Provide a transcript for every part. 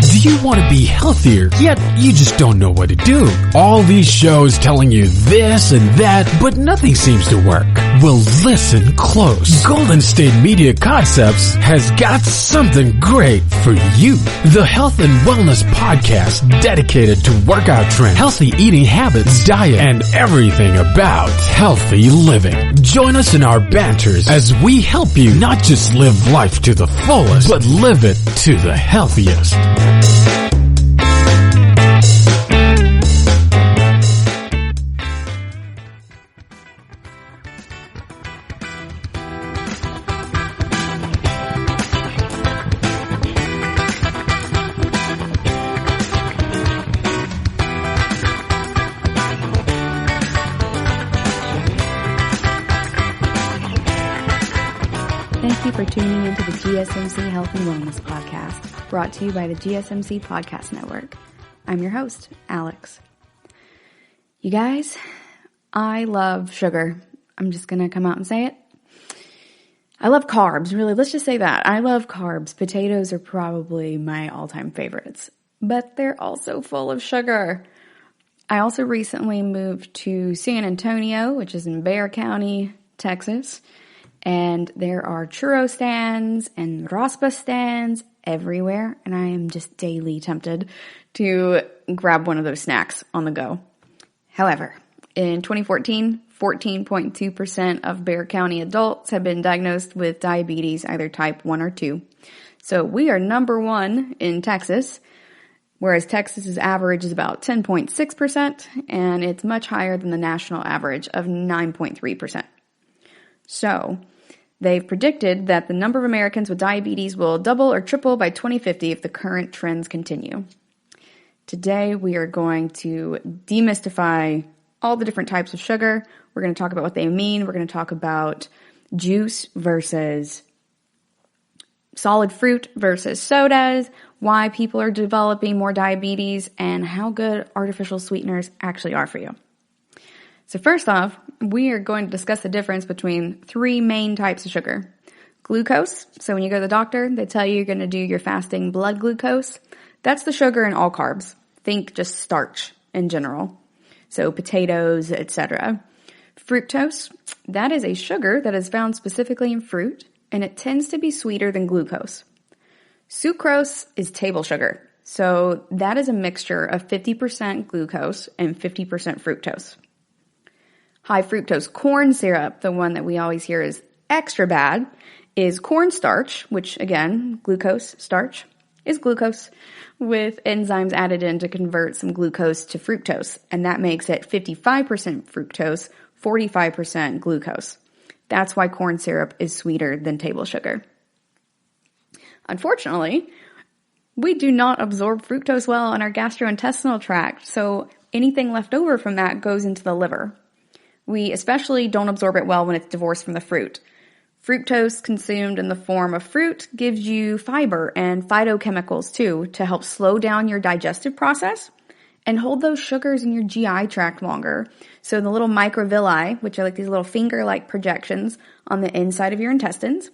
Do you want to be healthier, yet you just don't know what to do? All these shows telling you this and that, but nothing seems to work. Well, listen close. Golden State Media Concepts has got something great for you. The Health and Wellness Podcast dedicated to workout trends, healthy eating habits, diet, and everything about healthy living. Join us in our banters as we help you not just live life to the fullest, but live it to the healthiest. Thank you for tuning into the GSMC Health and Wellness Podcast, brought to you by the GSMC Podcast Network. I'm your host, Alex. You guys, I love sugar. I'm just going to come out and say it. I love carbs, really. Let's just say that. I love carbs. Potatoes are probably my all-time favorites, but they're also full of sugar. I also recently moved to San Antonio, which is in Bexar County, Texas. And there are churro stands and raspa stands everywhere. And I am just daily tempted to grab one of those snacks on the go. However, in 2014, 14.2% of Bexar County adults have been diagnosed with diabetes, either type 1 or 2. So we are number 1 in Texas, whereas Texas's average is about 10.6%, and it's much higher than the national average of 9.3%. So, they've predicted that the number of Americans with diabetes will double or triple by 2050 if the current trends continue. Today, we are going to demystify all the different types of sugar. We're going to talk about what they mean. We're going to talk about juice versus solid fruit versus sodas, why people are developing more diabetes, and how good artificial sweeteners actually are for you. So first off, we are going to discuss the difference between 3 main types of sugar. Glucose. So when you go to the doctor, they tell you you're going to do your fasting blood glucose. That's the sugar in all carbs. Think just starch in general. So potatoes, etc. Fructose. That is a sugar that is found specifically in fruit, and it tends to be sweeter than glucose. Sucrose is table sugar. So that is a mixture of 50% glucose and 50% fructose. High fructose corn syrup, the one that we always hear is extra bad, is cornstarch, which again, glucose, starch, is glucose, with enzymes added in to convert some glucose to fructose. And that makes it 55% fructose, 45% glucose. That's why corn syrup is sweeter than table sugar. Unfortunately, we do not absorb fructose well in our gastrointestinal tract, so anything left over from that goes into the liver. We especially don't absorb it well when it's divorced from the fruit. Fructose consumed in the form of fruit gives you fiber and phytochemicals too to help slow down your digestive process and hold those sugars in your GI tract longer. So the little microvilli, which are like these little finger-like projections on the inside of your intestines,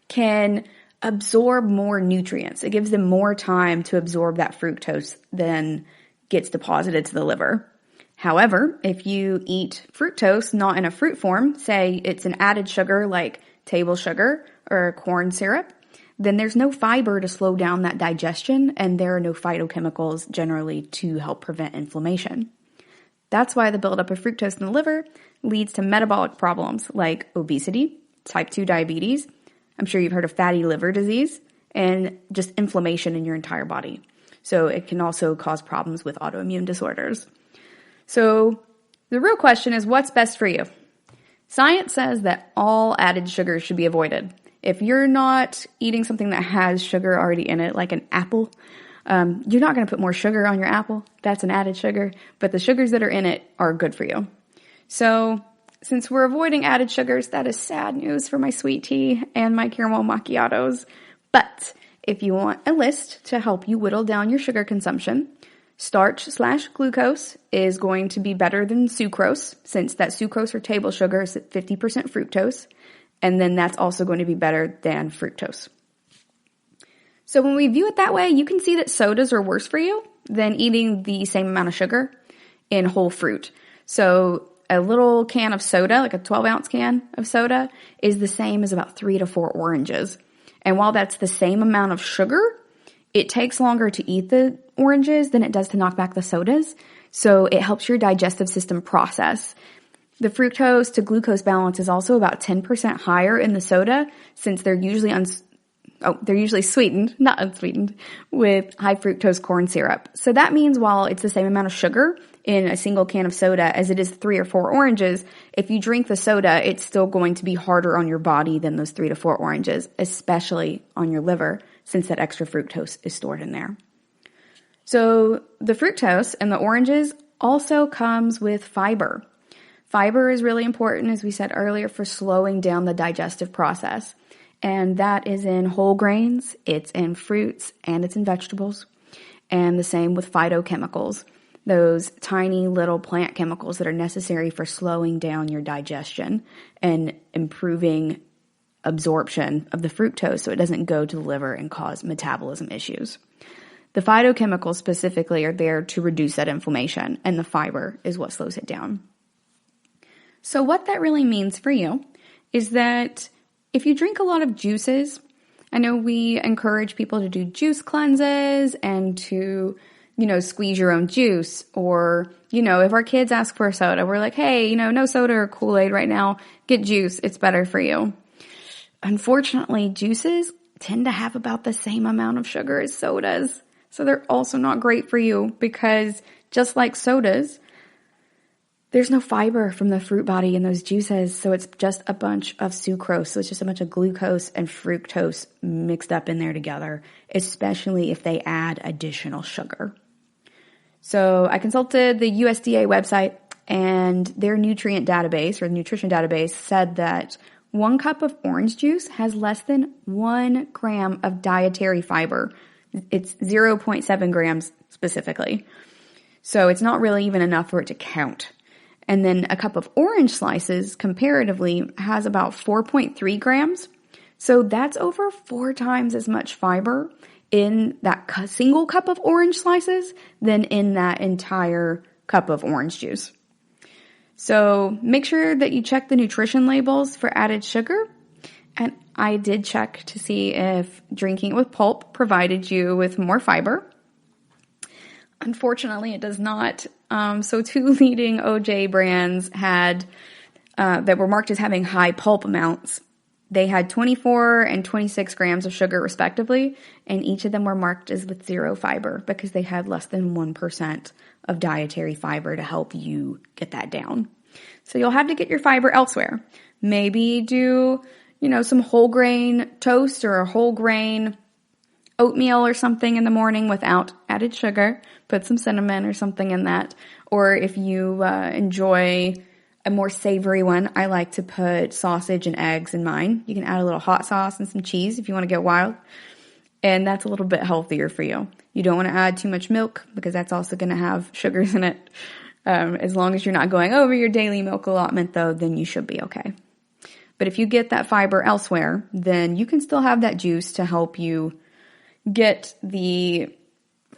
can absorb more nutrients. It gives them more time to absorb that fructose than gets deposited to the liver. However, if you eat fructose not in a fruit form, say it's an added sugar like table sugar or corn syrup, then there's no fiber to slow down that digestion, and there are no phytochemicals generally to help prevent inflammation. That's why the buildup of fructose in the liver leads to metabolic problems like obesity, type 2 diabetes, I'm sure you've heard of fatty liver disease, and just inflammation in your entire body. So it can also cause problems with autoimmune disorders. So the real question is, what's best for you? Science says that all added sugars should be avoided. If you're not eating something that has sugar already in it, like an apple, you're not going to put more sugar on your apple. That's an added sugar. But the sugars that are in it are good for you. So since we're avoiding added sugars, that is sad news for my sweet tea and my caramel macchiatos. But if you want a list to help you whittle down your sugar consumption, starch/glucose is going to be better than sucrose, since that sucrose or table sugar is at 50% fructose, and then that's also going to be better than fructose. So when we view it that way, you can see that sodas are worse for you than eating the same amount of sugar in whole fruit. So a little can of soda, like a 12-ounce can of soda, is the same as about 3 to 4 oranges. And while that's the same amount of sugar, it takes longer to eat the oranges than it does to knock back the sodas. So it helps your digestive system process. The fructose to glucose balance is also about 10% higher in the soda, since they're usually sweetened, not unsweetened, with high fructose corn syrup. So that means while it's the same amount of sugar in a single can of soda as it is 3 or 4 oranges, if you drink the soda, it's still going to be harder on your body than those 3 to 4 oranges, especially on your liver, since that extra fructose is stored in there. So the fructose in the oranges also comes with fiber. Fiber is really important, as we said earlier, for slowing down the digestive process. And that is in whole grains, it's in fruits, and it's in vegetables. And the same with phytochemicals, those tiny little plant chemicals that are necessary for slowing down your digestion and improving absorption of the fructose so it doesn't go to the liver and cause metabolism issues. The phytochemicals specifically are there to reduce that inflammation, and the fiber is what slows it down. So what that really means for you is that if you drink a lot of juices, I know we encourage people to do juice cleanses and to, squeeze your own juice. Or, if our kids ask for a soda, we're like, hey, no soda or Kool-Aid right now. Get juice. It's better for you. Unfortunately, juices tend to have about the same amount of sugar as sodas. So they're also not great for you because just like sodas, there's no fiber from the fruit body in those juices, so it's just a bunch of sucrose. So it's just a bunch of glucose and fructose mixed up in there together, especially if they add additional sugar. So I consulted the USDA website, and their nutrient database or nutrition database said that 1 cup of orange juice has less than 1 gram of dietary fiber. It's 0.7 grams specifically. So it's not really even enough for it to count. And then a cup of orange slices, comparatively, has about 4.3 grams. So that's over 4 times as much fiber in that single cup of orange slices than in that entire cup of orange juice. So make sure that you check the nutrition labels for added sugar. And I did check to see if drinking it with pulp provided you with more fiber. Unfortunately, it does not. So 2 leading OJ brands had that were marked as having high pulp amounts. They had 24 and 26 grams of sugar respectively, and each of them were marked as with 0 fiber because they had less than 1% of dietary fiber to help you get that down. So you'll have to get your fiber elsewhere. Maybe do, some whole grain toast or a whole grain oatmeal or something in the morning without added sugar. Put some cinnamon or something in that. Or if you enjoy a more savory one, I like to put sausage and eggs in mine. You can add a little hot sauce and some cheese if you want to get wild. And that's a little bit healthier for you. You don't want to add too much milk because that's also going to have sugars in it. As long as you're not going over your daily milk allotment though, then you should be okay. But if you get that fiber elsewhere, then you can still have that juice to help you get the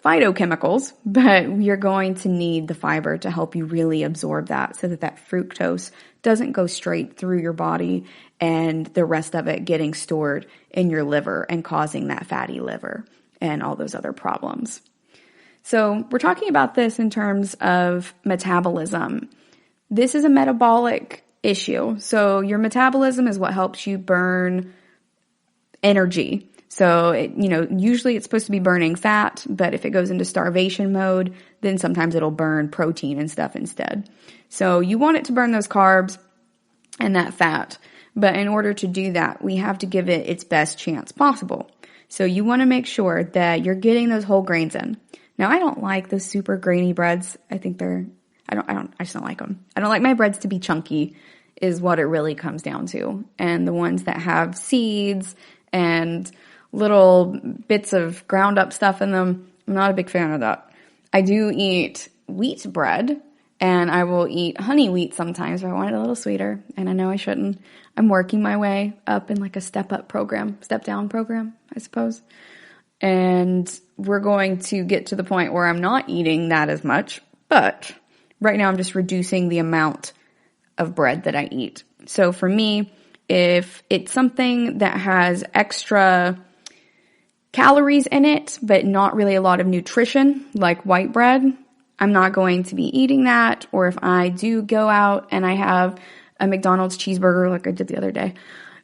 phytochemicals, but you're going to need the fiber to help you really absorb that so that that fructose doesn't go straight through your body and the rest of it getting stored in your liver and causing that fatty liver and all those other problems. So we're talking about this in terms of metabolism. This is a metabolic issue. So your metabolism is what helps you burn energy. So, usually it's supposed to be burning fat, but if it goes into starvation mode, then sometimes it'll burn protein and stuff instead. So you want it to burn those carbs and that fat. But in order to do that, we have to give it its best chance possible. So you want to make sure that you're getting those whole grains in. Now, I don't like those super grainy breads. I just don't like them. I don't like my breads to be chunky is what it really comes down to. And the ones that have seeds and little bits of ground up stuff in them, I'm not a big fan of that. I do eat wheat bread, and I will eat honey wheat sometimes if I want it a little sweeter, and I know I shouldn't. I'm working my way up in like a step down program, I suppose. And we're going to get to the point where I'm not eating that as much, but right now I'm just reducing the amount of bread that I eat. So for me, if it's something that has extra calories in it, but not really a lot of nutrition, like white bread, I'm not going to be eating that. Or if I do go out and I have a McDonald's cheeseburger like I did the other day,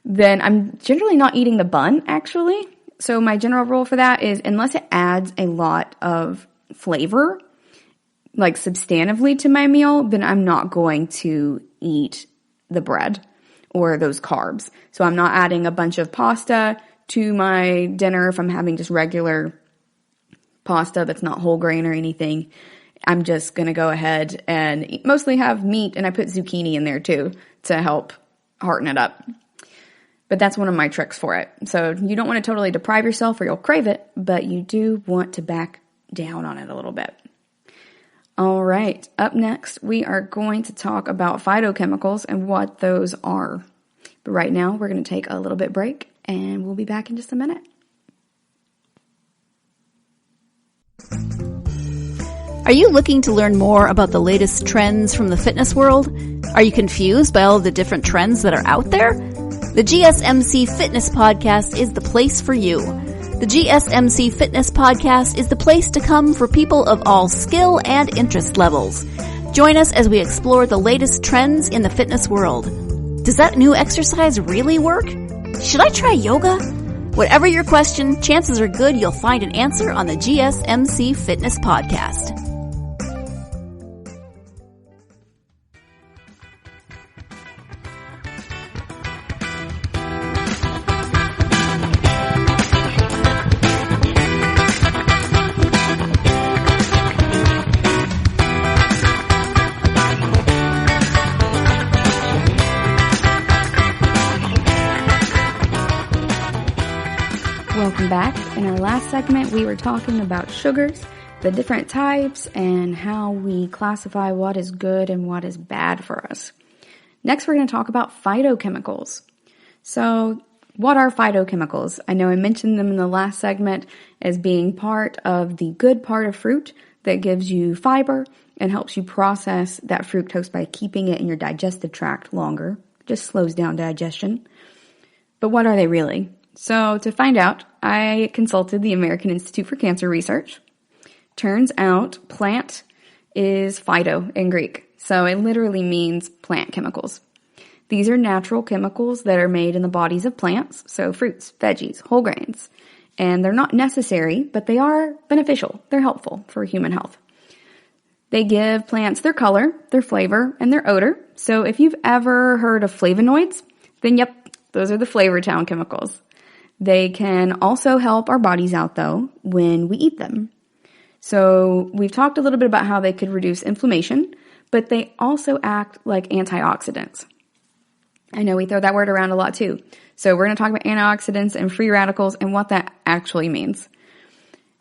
then I'm generally not eating the bun, actually. So my general rule for that is unless it adds a lot of flavor, like substantively to my meal, then I'm not going to eat the bread or those carbs. So I'm not adding a bunch of pasta to my dinner if I'm having just regular pasta that's not whole grain or anything. I'm just going to go ahead and mostly have meat, and I put zucchini in there too to help hearten it up. But that's one of my tricks for it. So you don't want to totally deprive yourself or you'll crave it, but you do want to back down on it a little bit. All right, up next, we are going to talk about phytochemicals and what those are. But right now, we're going to take a little bit break, and we'll be back in just a minute. Are you looking to learn more about the latest trends from the fitness world? Are you confused by all of the different trends that are out there? The GSMC Fitness Podcast is the place for you. The GSMC Fitness Podcast is the place to come for people of all skill and interest levels. Join us as we explore the latest trends in the fitness world. Does that new exercise really work? Should I try yoga? Whatever your question, chances are good you'll find an answer on the GSMC Fitness Podcast. Welcome back. In our last segment, we were talking about sugars, the different types, and how we classify what is good and what is bad for us. Next, we're going to talk about phytochemicals. So, what are phytochemicals? I know I mentioned them in the last segment as being part of the good part of fruit that gives you fiber and helps you process that fructose by keeping it in your digestive tract longer. Just slows down digestion. But what are they really? So to find out, I consulted the American Institute for Cancer Research. Turns out plant is phyto in Greek. So it literally means plant chemicals. These are natural chemicals that are made in the bodies of plants, so fruits, veggies, whole grains. And they're not necessary, but they are beneficial. They're helpful for human health. They give plants their color, their flavor, and their odor. So if you've ever heard of flavonoids, then yep, those are the Flavor Town chemicals. They can also help our bodies out, though, when we eat them. So we've talked a little bit about how they could reduce inflammation, but they also act like antioxidants. I know we throw that word around a lot, too. So we're going to talk about antioxidants and free radicals and what that actually means.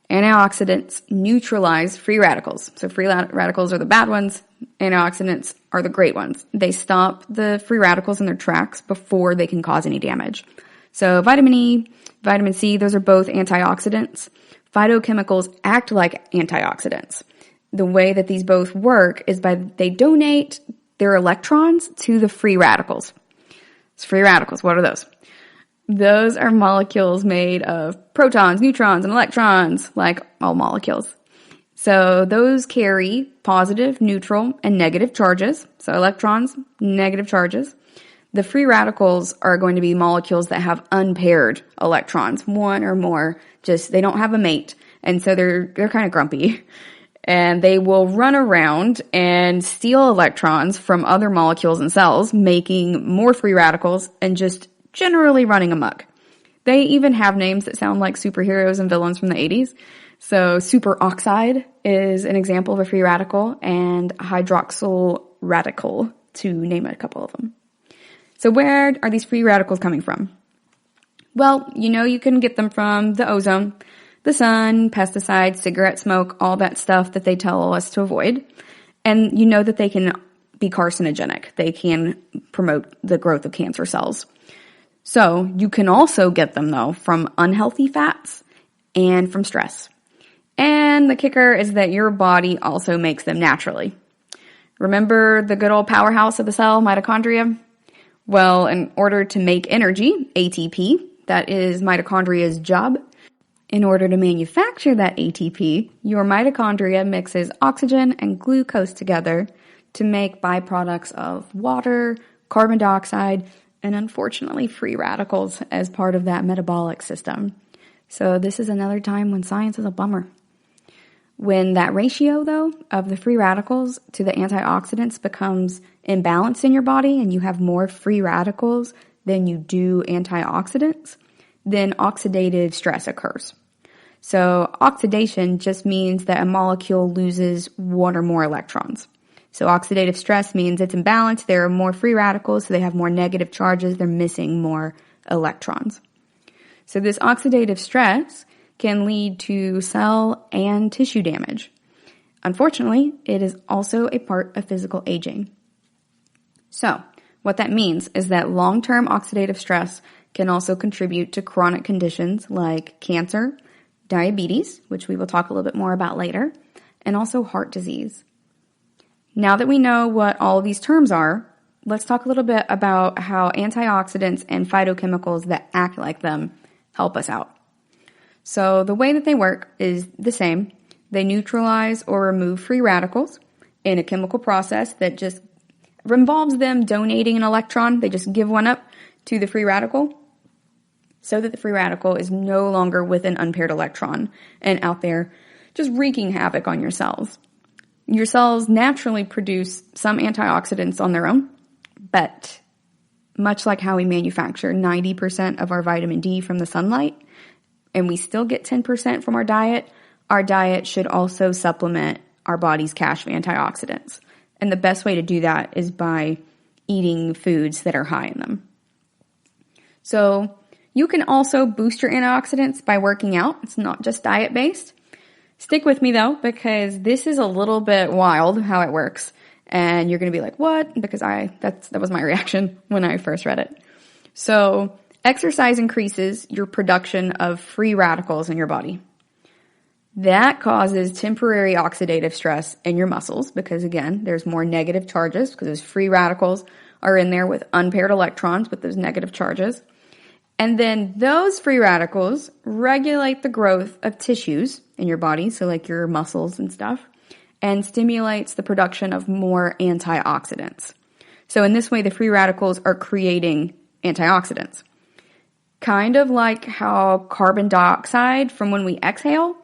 Antioxidants neutralize free radicals. So free radicals are the bad ones. Antioxidants are the great ones. They stop the free radicals in their tracks before they can cause any damage. So vitamin E, vitamin C, those are both antioxidants. Phytochemicals act like antioxidants. The way that these both work is they donate their electrons to the free radicals. It's free radicals. What are those? Those are molecules made of protons, neutrons, and electrons, like all molecules. So those carry positive, neutral, and negative charges. So electrons, negative charges. The free radicals are going to be molecules that have unpaired electrons, one or more. Just they don't have a mate, and so they're kind of grumpy. And they will run around and steal electrons from other molecules and cells, making more free radicals and just generally running amok. They even have names that sound like superheroes and villains from the 80s. So superoxide is an example of a free radical, and hydroxyl radical, to name a couple of them. So where are these free radicals coming from? Well, you can get them from the ozone, the sun, pesticides, cigarette smoke, all that stuff that they tell us to avoid. And you know that they can be carcinogenic. They can promote the growth of cancer cells. So you can also get them, though, from unhealthy fats and from stress. And the kicker is that your body also makes them naturally. Remember the good old powerhouse of the cell, mitochondria? Well, in order to make energy, ATP, that is mitochondria's job. In order to manufacture that ATP, your mitochondria mixes oxygen and glucose together to make byproducts of water, carbon dioxide, and unfortunately free radicals as part of that metabolic system. So this is another time when science is a bummer. When that ratio, though, of the free radicals to the antioxidants becomes imbalanced in your body and you have more free radicals than you do antioxidants, then oxidative stress occurs. So oxidation just means that a molecule loses one or more electrons. So oxidative stress means it's imbalanced. There are more free radicals, so they have more negative charges. They're missing more electrons. So this oxidative stress can lead to cell and tissue damage. Unfortunately, it is also a part of physical aging. So what that means is that long-term oxidative stress can also contribute to chronic conditions like cancer, diabetes, which we will talk a little bit more about later, and also heart disease. Now that we know what all of these terms are, let's talk a little bit about how antioxidants and phytochemicals that act like them help us out. So the way that they work is the same. They neutralize or remove free radicals in a chemical process that just involves them donating an electron. They just give one up to the free radical so that the free radical is no longer with an unpaired electron and out there just wreaking havoc on your cells. Your cells naturally produce some antioxidants on their own, but much like how we manufacture 90% of our vitamin D from the sunlight, and we still get 10% from our diet should also supplement our body's cache of antioxidants. And the best way to do that is by eating foods that are high in them. So you can also boost your antioxidants by working out. It's not just diet-based. Stick with me though, because this is a little bit wild how it works. And you're going to be like, what? Because that was my reaction when I first read it. So exercise increases your production of free radicals in your body. That causes temporary oxidative stress in your muscles because, again, there's more negative charges because those free radicals are in there with unpaired electrons with those negative charges. And then those free radicals regulate the growth of tissues in your body, so like your muscles and stuff, and stimulates the production of more antioxidants. So in this way, the free radicals are creating antioxidants. Kind of like how carbon dioxide from when we exhale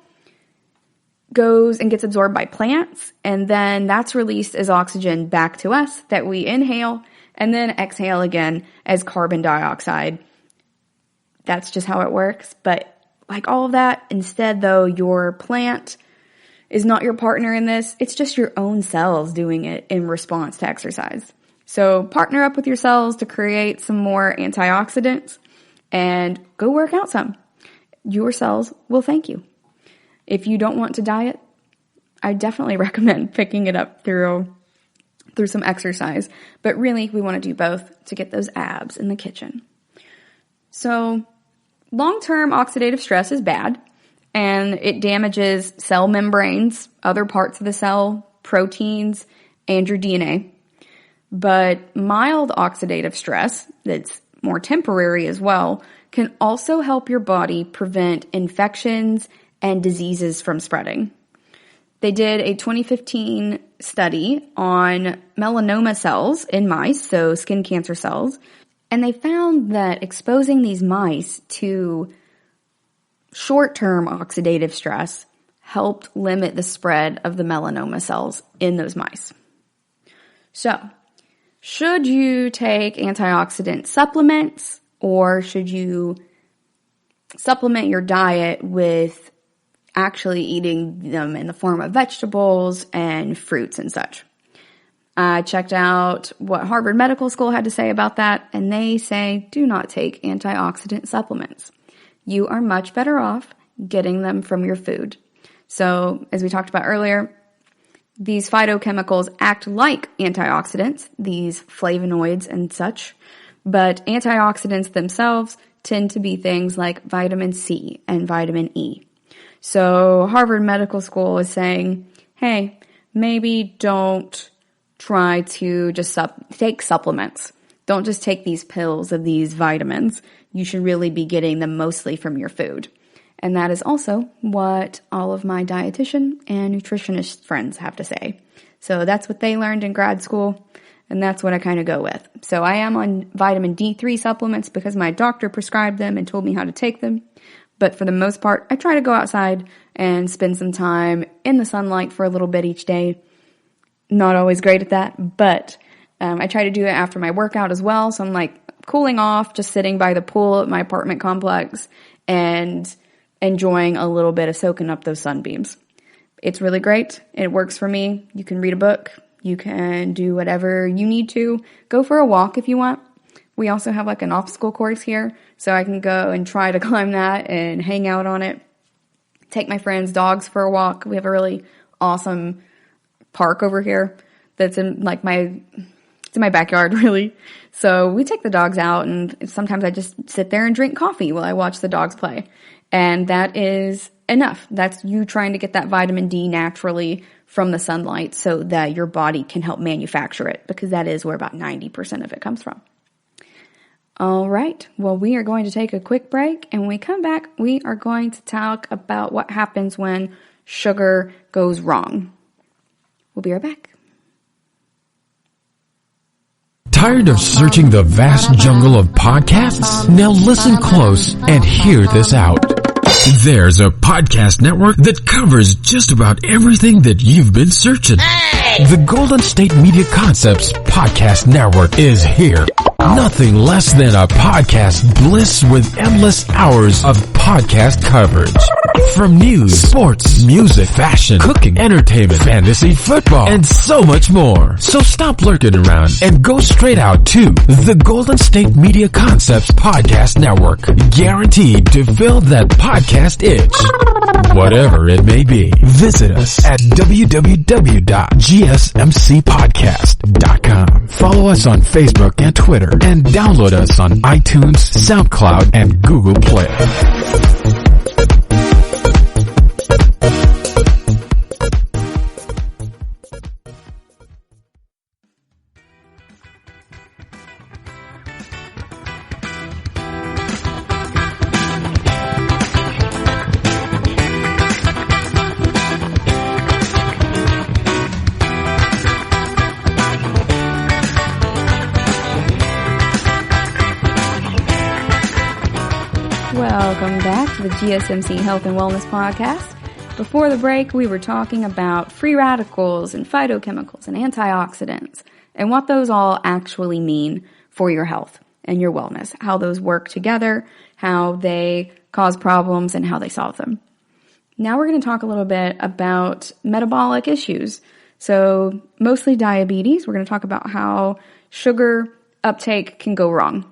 goes and gets absorbed by plants, and then that's released as oxygen back to us that we inhale and then exhale again as carbon dioxide. That's just how it works. But like all of that, instead though, your plant is not your partner in this. It's just your own cells doing it in response to exercise. So partner up with your cells to create some more antioxidants and go work out some. Your cells will thank you. If you don't want to diet, I definitely recommend picking it up through some exercise. But really, we want to do both to get those abs in the kitchen. So long-term oxidative stress is bad, and it damages cell membranes, other parts of the cell, proteins, and your DNA. But mild oxidative stress, that's more temporary as well, can also help your body prevent infections and diseases from spreading. They did a 2015 study on melanoma cells in mice, so skin cancer cells, and they found that exposing these mice to short-term oxidative stress helped limit the spread of the melanoma cells in those mice. So, should you take antioxidant supplements, or should you supplement your diet with actually eating them in the form of vegetables and fruits and such? I checked out what Harvard Medical School had to say about that, and they say do not take antioxidant supplements. You are much better off getting them from your food. So, as we talked about earlier, these phytochemicals act like antioxidants, these flavonoids and such, but antioxidants themselves tend to be things like vitamin C and vitamin E. So Harvard Medical School is saying, hey, maybe don't try to just take supplements. Don't just take these pills of these vitamins. You should really be getting them mostly from your food. And that is also what all of my dietitian and nutritionist friends have to say. So that's what they learned in grad school, and that's what I kind of go with. So I am on vitamin D3 supplements because my doctor prescribed them and told me how to take them. But for the most part, I try to go outside and spend some time in the sunlight for a little bit each day. Not always great at that, but I try to do it after my workout as well. So I'm like cooling off, just sitting by the pool at my apartment complex and enjoying a little bit of soaking up those sunbeams. It's really great. It works for me. You can read a book. You can do whatever you need to. Go for a walk if you want. We also have like an obstacle course here, so I can go and try to climb that and hang out on it. Take my friends' dogs for a walk. We have a really awesome park over here that's in like it's in my backyard really. So we take the dogs out, and sometimes I just sit there and drink coffee while I watch the dogs play. And that is enough. That's you trying to get that vitamin D naturally from the sunlight so that your body can help manufacture it, because that is where about 90% of it comes from. All right. Well, we are going to take a quick break, and when we come back, we are going to talk about what happens when sugar goes wrong. We'll be right back. Tired of searching the vast jungle of podcasts? Now listen close and hear this out. There's a podcast network that covers just about everything that you've been searching. The Golden State Media Concepts Podcast Network is here. Nothing less than a podcast bliss with endless hours of podcast coverage. From news, sports, music, fashion, cooking, entertainment, fantasy, football, and so much more. So stop lurking around and go straight out to the Golden State Media Concepts Podcast Network. Guaranteed to fill that podcast itch. Whatever it may be. Visit us at www.gsmcpodcast.com. Follow us on Facebook and Twitter, and download us on iTunes, SoundCloud, and Google Play. Welcome back to the GSMC Health and Wellness Podcast. Before the break, we were talking about free radicals and phytochemicals and antioxidants and what those all actually mean for your health and your wellness, how those work together, how they cause problems, and how they solve them. Now we're going to talk a little bit about metabolic issues. So mostly diabetes. We're going to talk about how sugar uptake can go wrong.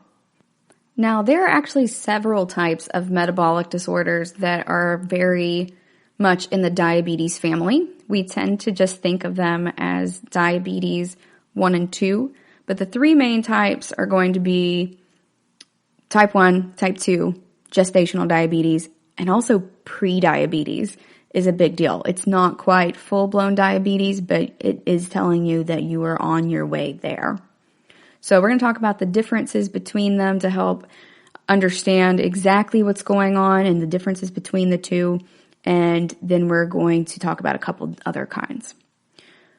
Now, there are actually several types of metabolic disorders that are very much in the diabetes family. We tend to just think of them as diabetes 1 and 2, but the three main types are going to be type 1, type 2, gestational diabetes, and also pre-diabetes is a big deal. It's not quite full-blown diabetes, but it is telling you that you are on your way there. So we're going to talk about the differences between them to help understand exactly what's going on and the differences between the two. And then we're going to talk about a couple other kinds.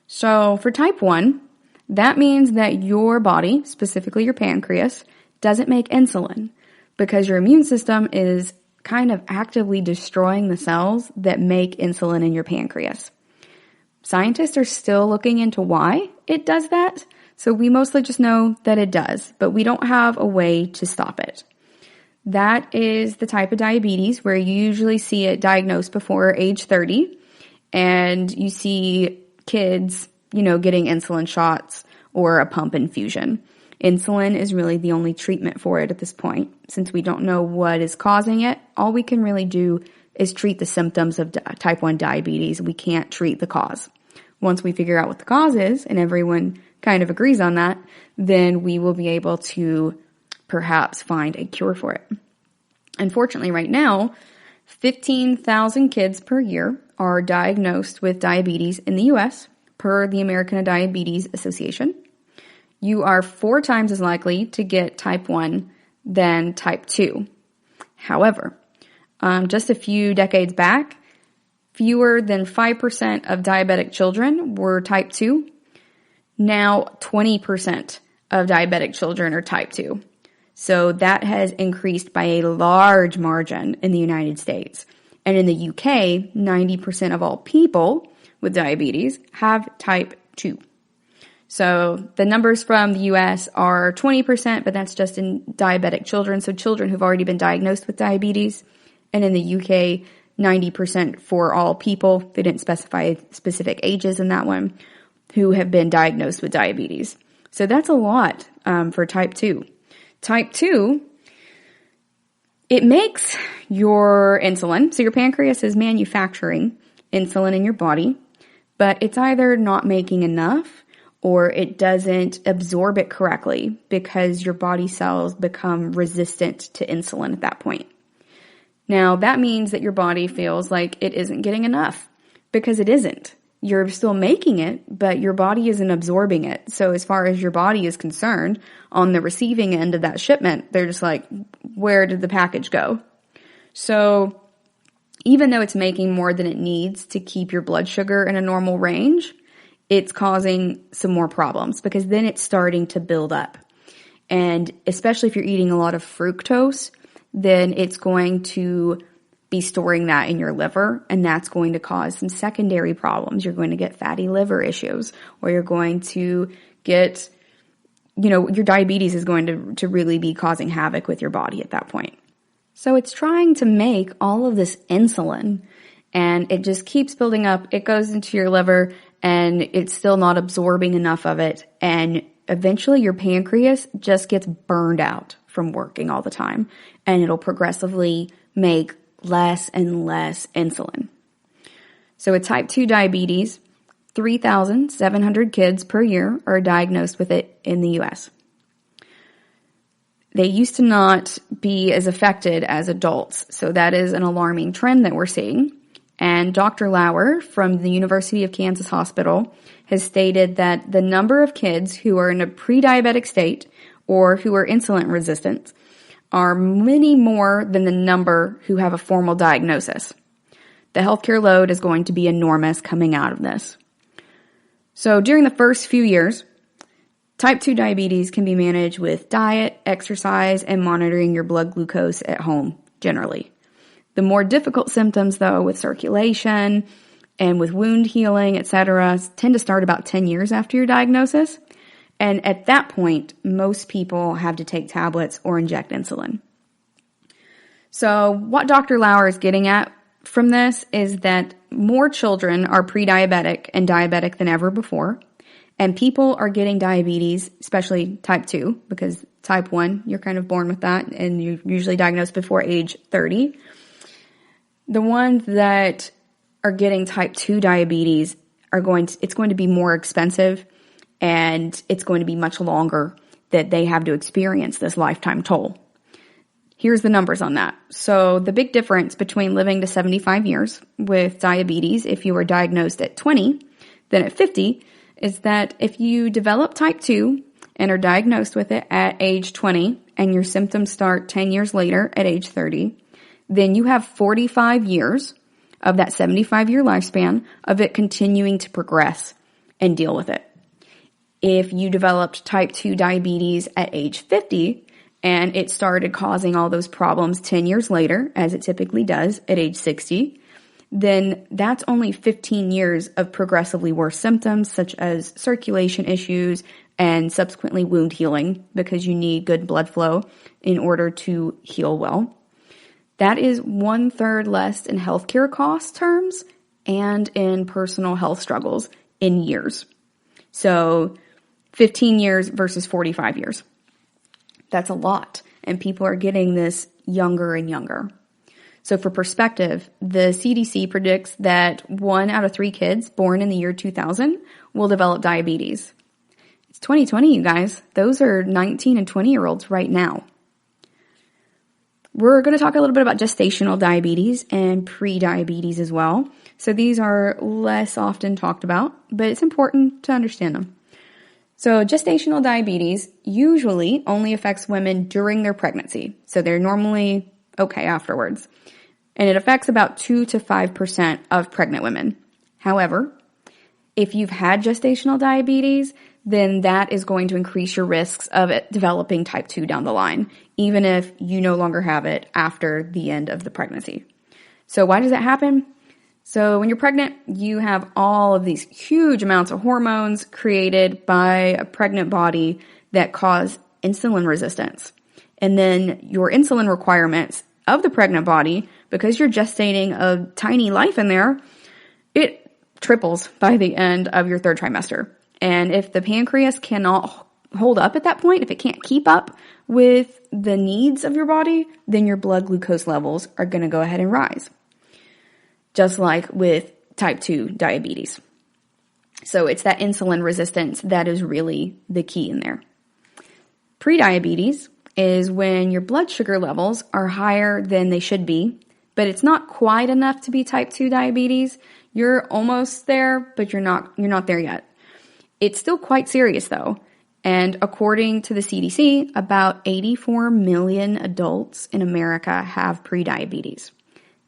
So for type 1, that means that your body, specifically your pancreas, doesn't make insulin because your immune system is kind of actively destroying the cells that make insulin in your pancreas. Scientists are still looking into why it does that. So we mostly just know that it does, but we don't have a way to stop it. That is the type of diabetes where you usually see it diagnosed before age 30, and you see kids, getting insulin shots or a pump infusion. Insulin is really the only treatment for it at this point. Since we don't know what is causing it, all we can really do is treat the symptoms of type 1 diabetes. We can't treat the cause. Once we figure out what the cause is, and everyone kind of agrees on that, then we will be able to perhaps find a cure for it. Unfortunately, right now, 15,000 kids per year are diagnosed with diabetes in the U.S. per the American Diabetes Association. You are 4 times as likely to get type 1 than type 2. However, just a few decades back, fewer than 5% of diabetic children were type 2. Now 20% of diabetic children are type 2. So that has increased by a large margin in the United States. And in the UK, 90% of all people with diabetes have type 2. So the numbers from the US are 20%, but that's just in diabetic children. So children who've already been diagnosed with diabetes. And in the UK, 90% for all people. They didn't specify specific ages in that one who have been diagnosed with diabetes. So that's a lot for type 2. Type 2, it makes your insulin. So your pancreas is manufacturing insulin in your body, but it's either not making enough or it doesn't absorb it correctly because your body cells become resistant to insulin at that point. Now, that means that your body feels like it isn't getting enough because it isn't. You're still making it, but your body isn't absorbing it. So as far as your body is concerned, on the receiving end of that shipment, they're just like, where did the package go? So even though it's making more than it needs to keep your blood sugar in a normal range, it's causing some more problems because then it's starting to build up. And especially if you're eating a lot of fructose, then it's going to be storing that in your liver, and that's going to cause some secondary problems. You're going to get fatty liver issues, or you're going to get, your diabetes is going to really be causing havoc with your body at that point. So it's trying to make all of this insulin, and it just keeps building up. It goes into your liver, and it's still not absorbing enough of it, and eventually your pancreas just gets burned out from working all the time, and it'll progressively make less and less insulin. So with type 2 diabetes, 3,700 kids per year are diagnosed with it in the U.S. They used to not be as affected as adults, so that is an alarming trend that we're seeing. And Dr. Lauer from the University of Kansas Hospital has stated that the number of kids who are in a pre-diabetic state or who are insulin resistant are many more than the number who have a formal diagnosis. The healthcare load is going to be enormous coming out of this. So during the first few years, type 2 diabetes can be managed with diet, exercise, and monitoring your blood glucose at home, generally. The more difficult symptoms, though, with circulation and with wound healing, etc., tend to start about 10 years after your diagnosis. And at that point, most people have to take tablets or inject insulin. So what Dr. Lauer is getting at from this is that more children are pre-diabetic and diabetic than ever before. And people are getting diabetes, especially type 2, because type 1, you're kind of born with that, and you're usually diagnosed before age 30. The ones that are getting type 2 diabetes it's going to be more expensive, and it's going to be much longer that they have to experience this lifetime toll. Here's the numbers on that. So the big difference between living to 75 years with diabetes, if you were diagnosed at 20, then at 50, is that if you develop type 2 and are diagnosed with it at age 20 and your symptoms start 10 years later at age 30, then you have 45 years of that 75-year lifespan of it continuing to progress and deal with it. If you developed type 2 diabetes at age 50 and it started causing all those problems 10 years later, as it typically does at age 60, then that's only 15 years of progressively worse symptoms such as circulation issues and subsequently wound healing because you need good blood flow in order to heal well. That is 1/3 less in healthcare cost terms and in personal health struggles in years. So 15 years versus 45 years. That's a lot. And people are getting this younger and younger. So for perspective, the CDC predicts that 1 out of 3 kids born in the year 2000 will develop diabetes. It's 2020, you guys. Those are 19 and 20-year-olds right now. We're going to talk a little bit about gestational diabetes and pre-diabetes as well. So these are less often talked about, but it's important to understand them. So gestational diabetes usually only affects women during their pregnancy. So they're normally okay afterwards. And it affects about 2 to 5% of pregnant women. However, if you've had gestational diabetes, then that is going to increase your risks of it developing type 2 down the line, even if you no longer have it after the end of the pregnancy. So why does that happen? So when you're pregnant, you have all of these huge amounts of hormones created by a pregnant body that cause insulin resistance. And then your insulin requirements of the pregnant body, because you're gestating a tiny life in there, it triples by the end of your third trimester. And if the pancreas cannot hold up at that point, if it can't keep up with the needs of your body, then your blood glucose levels are going to go ahead and rise. Just like with type 2 diabetes. So it's that insulin resistance that is really the key in there. Prediabetes is when your blood sugar levels are higher than they should be, but it's not quite enough to be type 2 diabetes. You're almost there, but you're not there yet. It's still quite serious though. And according to the CDC, about 84 million adults in America have prediabetes.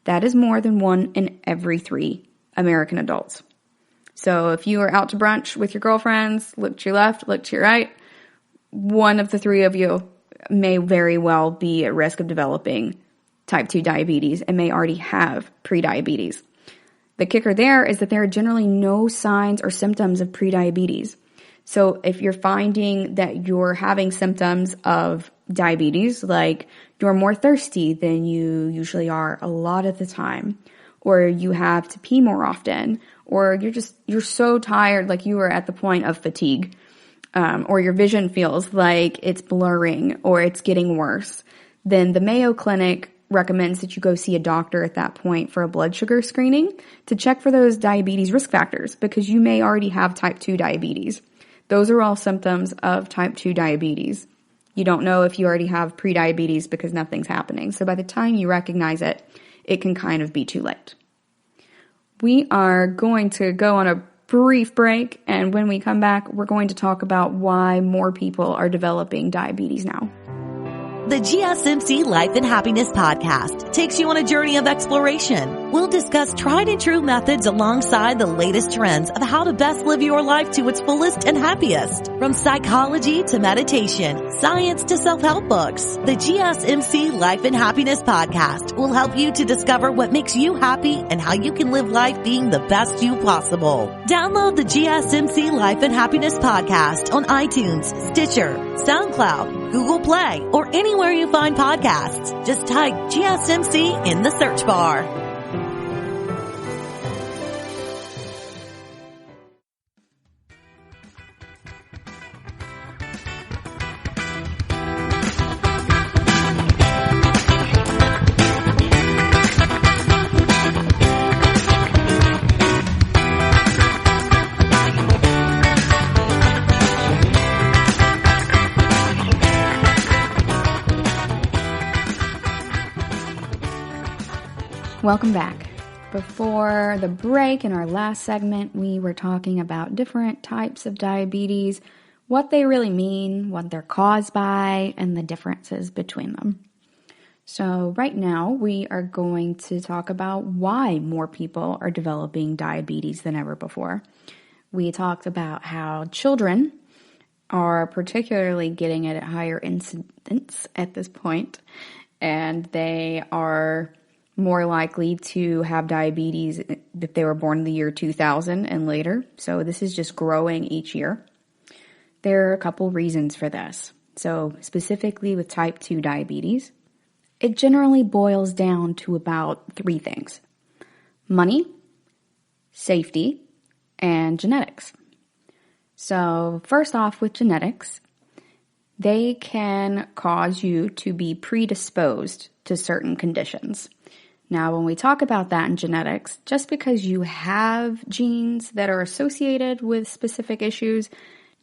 That is more than 1 in every 3 American adults. So if you are out to brunch with your girlfriends, look to your left, look to your right, one of the 3 of you may very well be at risk of developing type 2 diabetes and may already have prediabetes. The kicker there is that there are generally no signs or symptoms of prediabetes. So if you're finding that you're having symptoms of diabetes, like you're more thirsty than you usually are a lot of the time, or you have to pee more often, or you're so tired, like you are at the point of fatigue, or your vision feels like it's blurring or it's getting worse, then the Mayo Clinic recommends that you go see a doctor at that point for a blood sugar screening to check for those diabetes risk factors, because you may already have type 2 diabetes. Those are all symptoms of type 2 diabetes. You don't know if you already have prediabetes because nothing's happening. So by the time you recognize it, it can kind of be too late. We are going to go on a brief break, and when we come back, we're going to talk about why more people are developing diabetes now. The GSMC Life and Happiness Podcast takes you on a journey of exploration. We'll discuss tried and true methods alongside the latest trends of how to best live your life to its fullest and happiest. From psychology to meditation, science to self-help books, the GSMC Life and Happiness Podcast will help you to discover what makes you happy and how you can live life being the best you possible. Download the GSMC Life and Happiness Podcast on iTunes, Stitcher, SoundCloud, Google Play, or anywhere you find podcasts. Just type GSMC in the search bar. Welcome back. Before the break, in our last segment, we were talking about different types of diabetes, what they really mean, what they're caused by, and the differences between them. So right now, we are going to talk about why more people are developing diabetes than ever before. We talked about how children are particularly getting it at higher incidence at this point, and they are more likely to have diabetes if they were born in the year 2000 and later. So this is just growing each year. There are a couple reasons for this. So specifically with type 2 diabetes, it generally boils down to about 3 things: money, safety, and genetics. So first off, with genetics, they can cause you to be predisposed to certain conditions. Now, when we talk about that in genetics, just because you have genes that are associated with specific issues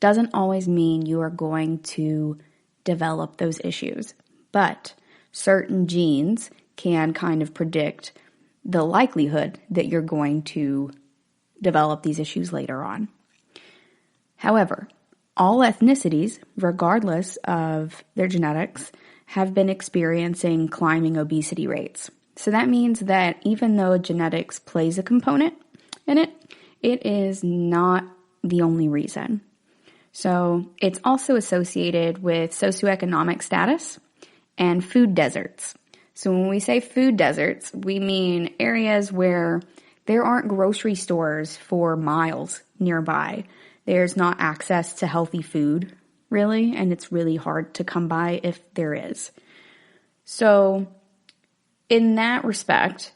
doesn't always mean you are going to develop those issues. But certain genes can kind of predict the likelihood that you're going to develop these issues later on. However, all ethnicities, regardless of their genetics, have been experiencing climbing obesity rates. So that means that even though genetics plays a component in it, it is not the only reason. So it's also associated with socioeconomic status and food deserts. So when we say food deserts, we mean areas where there aren't grocery stores for miles nearby. There's not access to healthy food, really, and it's really hard to come by if there is. So in that respect,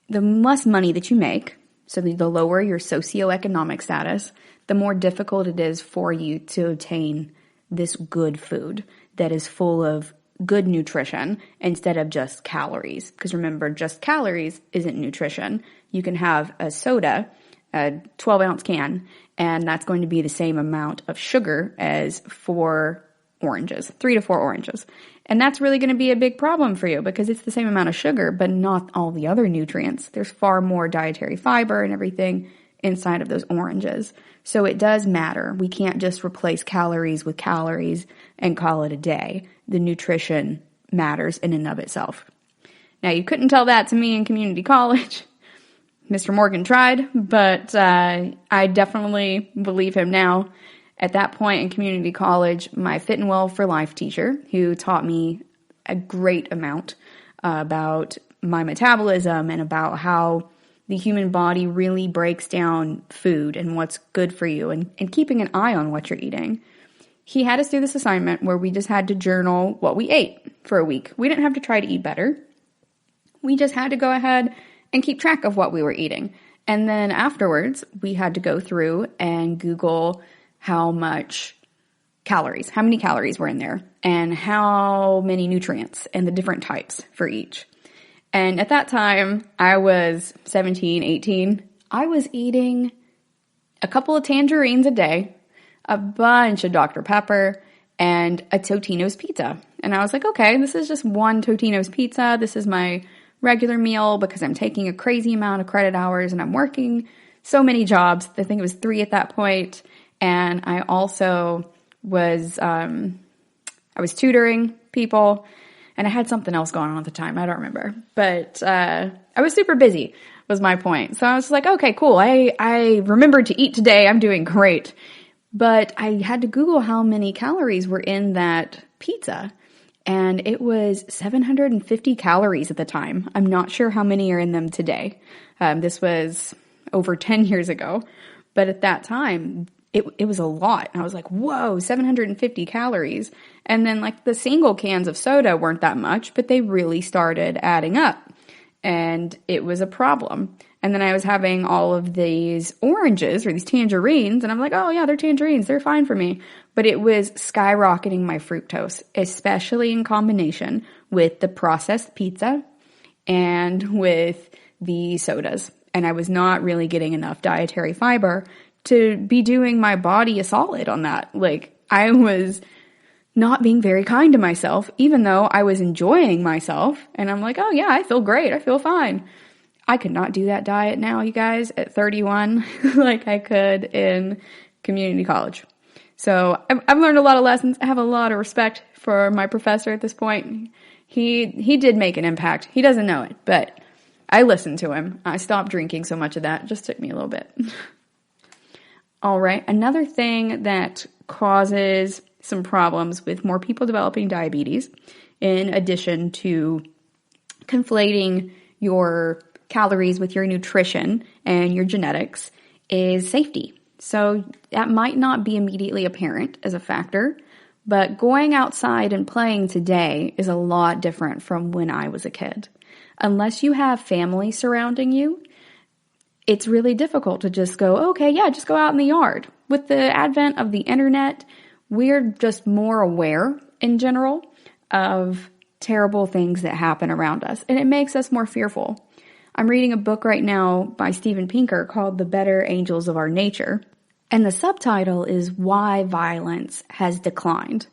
the less money that you make, so the lower your socioeconomic status, the more difficult it is for you to obtain this good food that is full of good nutrition instead of just calories. Because remember, just calories isn't nutrition. You can have a soda, a 12-ounce can, and that's going to be the same amount of sugar as 4 oranges, 3 to 4 oranges. And that's really going to be a big problem for you because it's the same amount of sugar, but not all the other nutrients. There's far more dietary fiber and everything inside of those oranges. So it does matter. We can't just replace calories with calories and call it a day. The nutrition matters in and of itself. Now, you couldn't tell that to me in community college. Mr. Morgan tried, but I definitely believe him now. At that point in community college, my Fit and Well for Life teacher, who taught me a great amount about my metabolism and about how the human body really breaks down food and what's good for you and keeping an eye on what you're eating. He had us do this assignment where we just had to journal what we ate for a week. We didn't have to try to eat better. We just had to go ahead and keep track of what we were eating. And then afterwards, we had to go through and Google how many calories were in there and how many nutrients and the different types for each. And at that time, I was 17, 18. I was eating a couple of tangerines a day, a bunch of Dr. Pepper, and a Totino's pizza. And I was like, okay, this is just one Totino's pizza. This is my regular meal because I'm taking a crazy amount of credit hours and I'm working so many jobs. I think it was 3 at that point. And I also was, I was tutoring people. And I had something else going on at the time. I don't remember. But I was super busy was my point. So I was like, okay, cool. I remembered to eat today. I'm doing great. But I had to Google how many calories were in that pizza. And it was 750 calories at the time. I'm not sure how many are in them today. This was over 10 years ago. But at that time, it was a lot. And I was like, whoa, 750 calories. And then like the single cans of soda weren't that much, but they really started adding up. And it was a problem. And then I was having all of these oranges or these tangerines. And I'm like, oh yeah, they're tangerines. They're fine for me. But it was skyrocketing my fructose, especially in combination with the processed pizza and with the sodas. And I was not really getting enough dietary fiber to be doing my body a solid on that. Like, I was not being very kind to myself, even though I was enjoying myself. And I'm like, oh yeah, I feel great. I feel fine. I could not do that diet now, you guys, at 31, like I could in community college. So I've learned a lot of lessons. I have a lot of respect for my professor at this point. He did make an impact. He doesn't know it, but I listened to him. I stopped drinking so much of that. It just took me a little bit. All right. Another thing that causes some problems with more people developing diabetes, in addition to conflating your calories with your nutrition and your genetics, is safety. So that might not be immediately apparent as a factor, but going outside and playing today is a lot different from when I was a kid. Unless you have family surrounding you, it's really difficult to just go, okay, yeah, just go out in the yard. With the advent of the internet, we're just more aware in general of terrible things that happen around us, and it makes us more fearful. I'm reading a book right now by Steven Pinker called The Better Angels of Our Nature, and the subtitle is Why Violence Has Declined.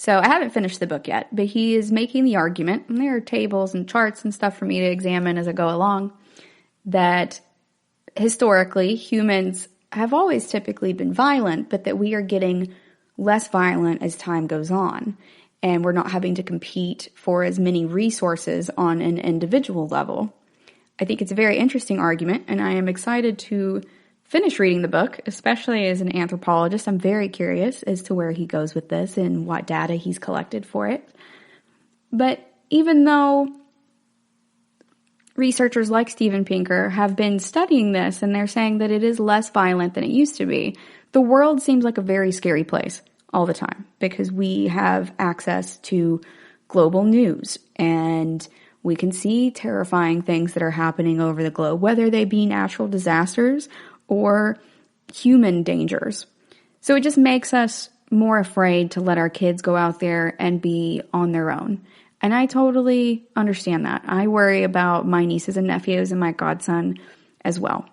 So I haven't finished the book yet, but he is making the argument, and there are tables and charts and stuff for me to examine as I go along, that historically humans have always typically been violent, but that we are getting less violent as time goes on, and we're not having to compete for as many resources on an individual level. I think it's a very interesting argument, and I am excited to finish reading the book, especially as an anthropologist. I'm very curious as to where he goes with this and what data he's collected for it. But even though researchers like Steven Pinker have been studying this and they're saying that it is less violent than it used to be, the world seems like a very scary place all the time because we have access to global news and we can see terrifying things that are happening over the globe, whether they be natural disasters or human dangers. So it just makes us more afraid to let our kids go out there and be on their own. And I totally understand that. I worry about my nieces and nephews and my godson as well.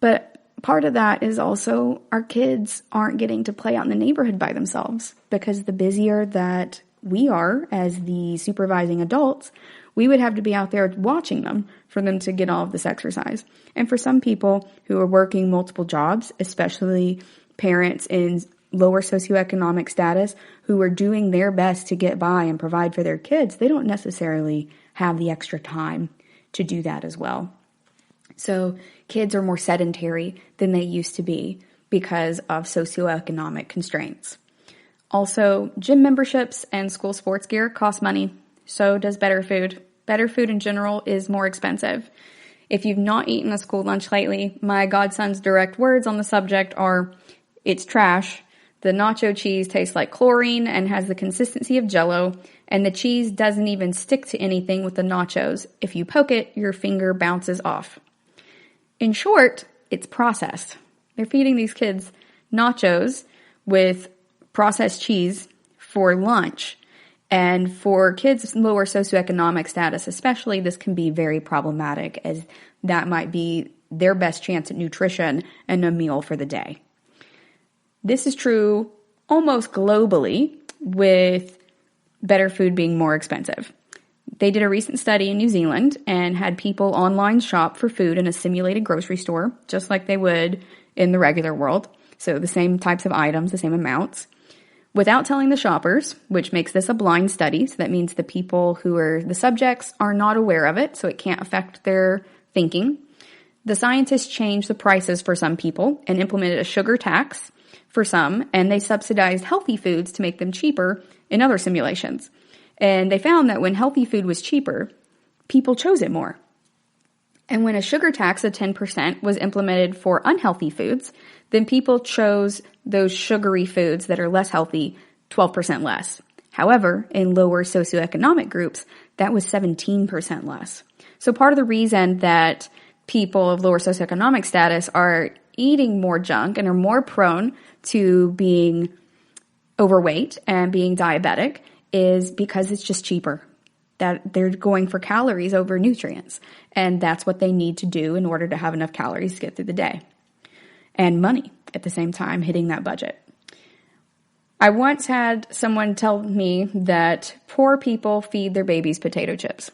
But part of that is also our kids aren't getting to play out in the neighborhood by themselves because the busier that we are as the supervising adults, we would have to be out there watching them for them to get all of this exercise. And for some people who are working multiple jobs, especially parents in lower socioeconomic status who are doing their best to get by and provide for their kids, they don't necessarily have the extra time to do that as well. So kids are more sedentary than they used to be because of socioeconomic constraints. Also, gym memberships and school sports gear cost money. So does better food. Better food in general is more expensive. If you've not eaten a school lunch lately, my godson's direct words on the subject are, it's trash. The nacho cheese tastes like chlorine and has the consistency of Jell-O, and the cheese doesn't even stick to anything with the nachos. If you poke it, your finger bounces off. In short, it's processed. They're feeding these kids nachos with processed cheese for lunch. And for kids lower socioeconomic status especially, this can be very problematic as that might be their best chance at nutrition and a meal for the day. This is true almost globally with better food being more expensive. They did a recent study in New Zealand and had people online shop for food in a simulated grocery store, just like they would in the regular world. So the same types of items, the same amounts, without telling the shoppers, which makes this a blind study. So that means the people who are the subjects are not aware of it, so it can't affect their thinking. The scientists changed the prices for some people and implemented a sugar tax for some, and they subsidized healthy foods to make them cheaper in other simulations. And they found that when healthy food was cheaper, people chose it more. And when a sugar tax of 10% was implemented for unhealthy foods, then people chose those sugary foods that are less healthy 12% less. However, in lower socioeconomic groups, that was 17% less. So part of the reason that people of lower socioeconomic status are eating more junk and are more prone to being overweight and being diabetic is because it's just cheaper. That they're going for calories over nutrients. And that's what they need to do in order to have enough calories to get through the day. And money at the same time, hitting that budget. I once had someone tell me that poor people feed their babies potato chips.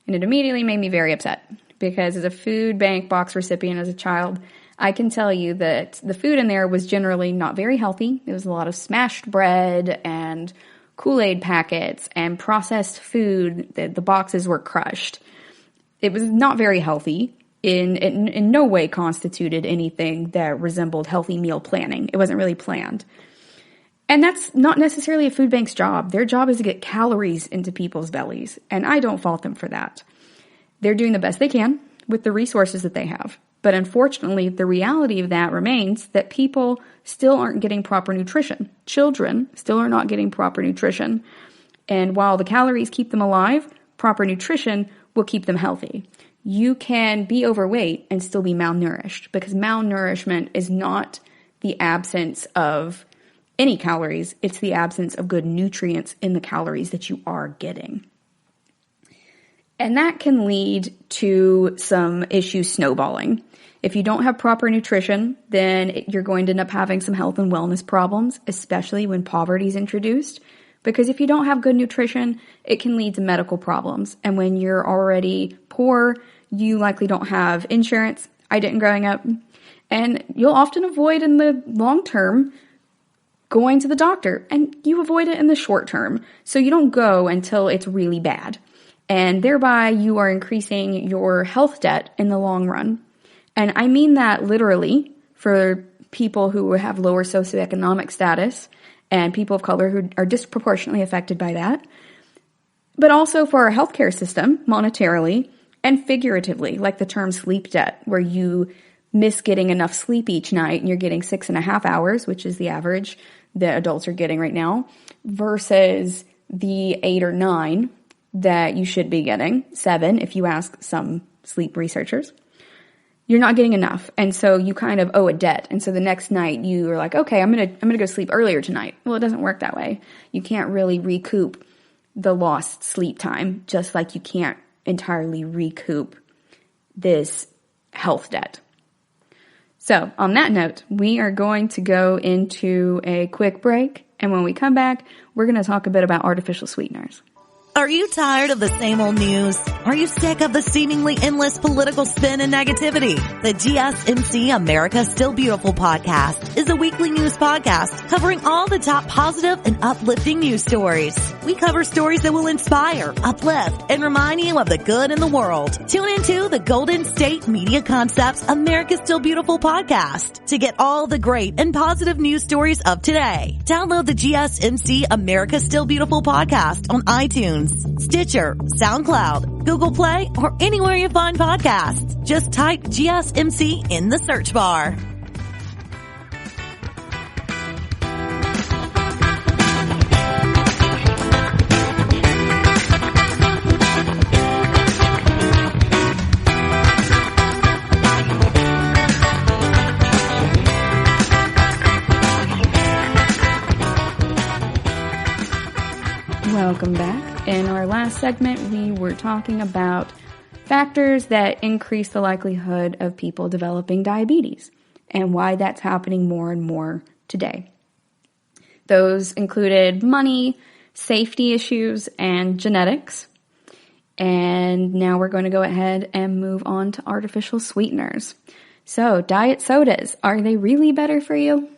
And it immediately made me very upset because as a food bank box recipient as a child, I can tell you that the food in there was generally not very healthy. It was a lot of smashed bread and Kool-Aid packets and processed food. The boxes were crushed. It was not very healthy. In no way constituted anything that resembled healthy meal planning. It wasn't really planned. And that's not necessarily a food bank's job. Their job is to get calories into people's bellies. And I don't fault them for that. They're doing the best they can with the resources that they have. But unfortunately, the reality of that remains that people still aren't getting proper nutrition. Children still are not getting proper nutrition. And while the calories keep them alive, proper nutrition will keep them healthy. You can be overweight and still be malnourished because malnourishment is not the absence of any calories. It's the absence of good nutrients in the calories that you are getting. And that can lead to some issues snowballing. If you don't have proper nutrition, then you're going to end up having some health and wellness problems, especially when poverty is introduced. Because if you don't have good nutrition, it can lead to medical problems. And when you're already poor, you likely don't have insurance. I didn't growing up. And you'll often avoid in the long term going to the doctor. And you avoid it in the short term. So you don't go until it's really bad. And thereby you are increasing your health debt in the long run. And I mean that literally for people who have lower socioeconomic status and people of color who are disproportionately affected by that, but also for our healthcare system monetarily and figuratively, like the term sleep debt, where you miss getting enough sleep each night and you're getting 6.5 hours, which is the average that adults are getting right now, versus the 8 or 9 that you should be getting, 7 if you ask some sleep researchers. You're not getting enough. And so you kind of owe a debt. And so the next night you are like, okay, I'm going to go sleep earlier tonight. Well, it doesn't work that way. You can't really recoup the lost sleep time, just like you can't entirely recoup this health debt. So on that note, we are going to go into a quick break. And when we come back, we're going to talk a bit about artificial sweeteners. Are you tired of the same old news? Are you sick of the seemingly endless political spin and negativity? The GSMC America Still Beautiful podcast is a weekly news podcast covering all the top positive and uplifting news stories. We cover stories that will inspire, uplift, and remind you of the good in the world. Tune into the Golden State Media Concepts America Still Beautiful podcast to get all the great and positive news stories of today. Download the GSMC America Still Beautiful podcast on iTunes, Stitcher, SoundCloud, Google Play, or anywhere you find podcasts. Just type GSMC in the search bar. Welcome back. In our last segment, we were talking about factors that increase the likelihood of people developing diabetes and why that's happening more and more today. Those included money, safety issues, and genetics. And now we're going to go ahead and move on to artificial sweeteners. So, diet sodas, are they really better for you?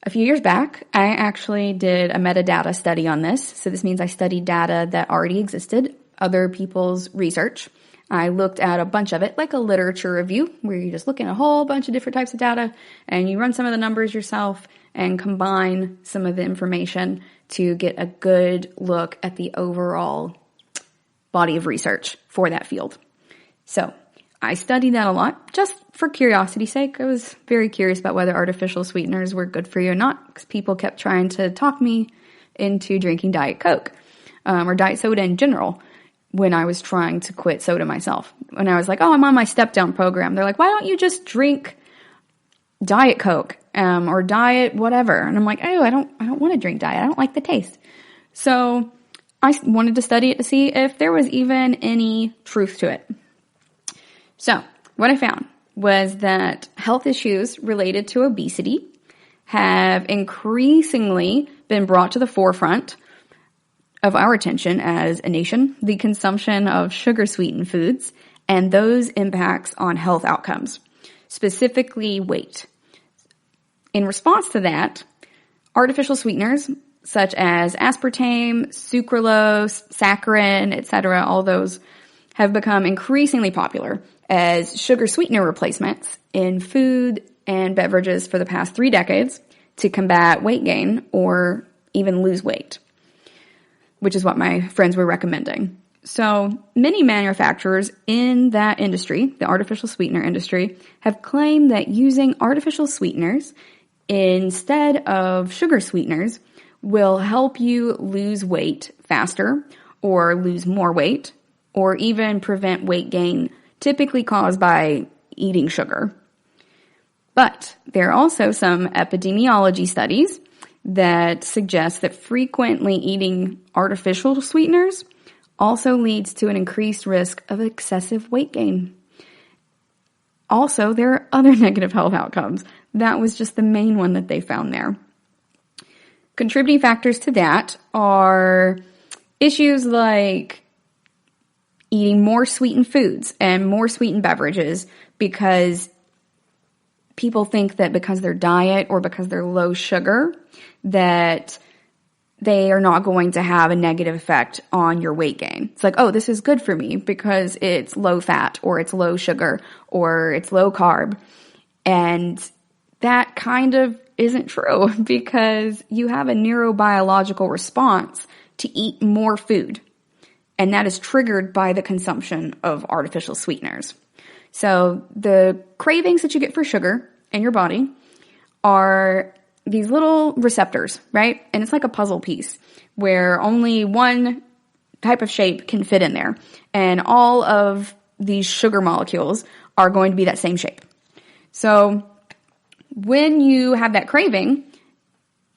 A few years back, I actually did a metadata study on this. So this means I studied data that already existed, other people's research. I looked at a bunch of it, like a literature review, where you just look at a whole bunch of different types of data and you run some of the numbers yourself and combine some of the information to get a good look at the overall body of research for that field. So I studied that a lot just for curiosity's sake. I was very curious about whether artificial sweeteners were good for you or not, because people kept trying to talk me into drinking Diet Coke or diet soda in general when I was trying to quit soda myself. When I was like, oh, I'm on my step down program. They're like, why don't you just drink Diet Coke or diet whatever? And I'm like, oh, I don't want to drink diet. I don't like the taste. So I wanted to study it to see if there was even any truth to it. So what I found was that health issues related to obesity have increasingly been brought to the forefront of our attention as a nation, the consumption of sugar-sweetened foods and those impacts on health outcomes, specifically weight. In response to that, artificial sweeteners such as aspartame, sucralose, saccharin, etc., all those have become increasingly popular as sugar sweetener replacements in food and beverages for the past 3 decades to combat weight gain or even lose weight, which is what my friends were recommending. So many manufacturers in that industry, the artificial sweetener industry, have claimed that using artificial sweeteners instead of sugar sweeteners will help you lose weight faster or lose more weight or even prevent weight gain typically caused by eating sugar. But there are also some epidemiology studies that suggest that frequently eating artificial sweeteners also leads to an increased risk of excessive weight gain. Also, there are other negative health outcomes. That was just the main one that they found there. Contributing factors to that are issues like eating more sweetened foods and more sweetened beverages, because people think that because they're diet or because they're low sugar, that they are not going to have a negative effect on your weight gain. It's like, oh, this is good for me because it's low fat or it's low sugar or it's low carb. And that kind of isn't true, because you have a neurobiological response to eat more food. And that is triggered by the consumption of artificial sweeteners. So the cravings that you get for sugar in your body are these little receptors, right? And it's like a puzzle piece where only one type of shape can fit in there. And all of these sugar molecules are going to be that same shape. So when you have that craving,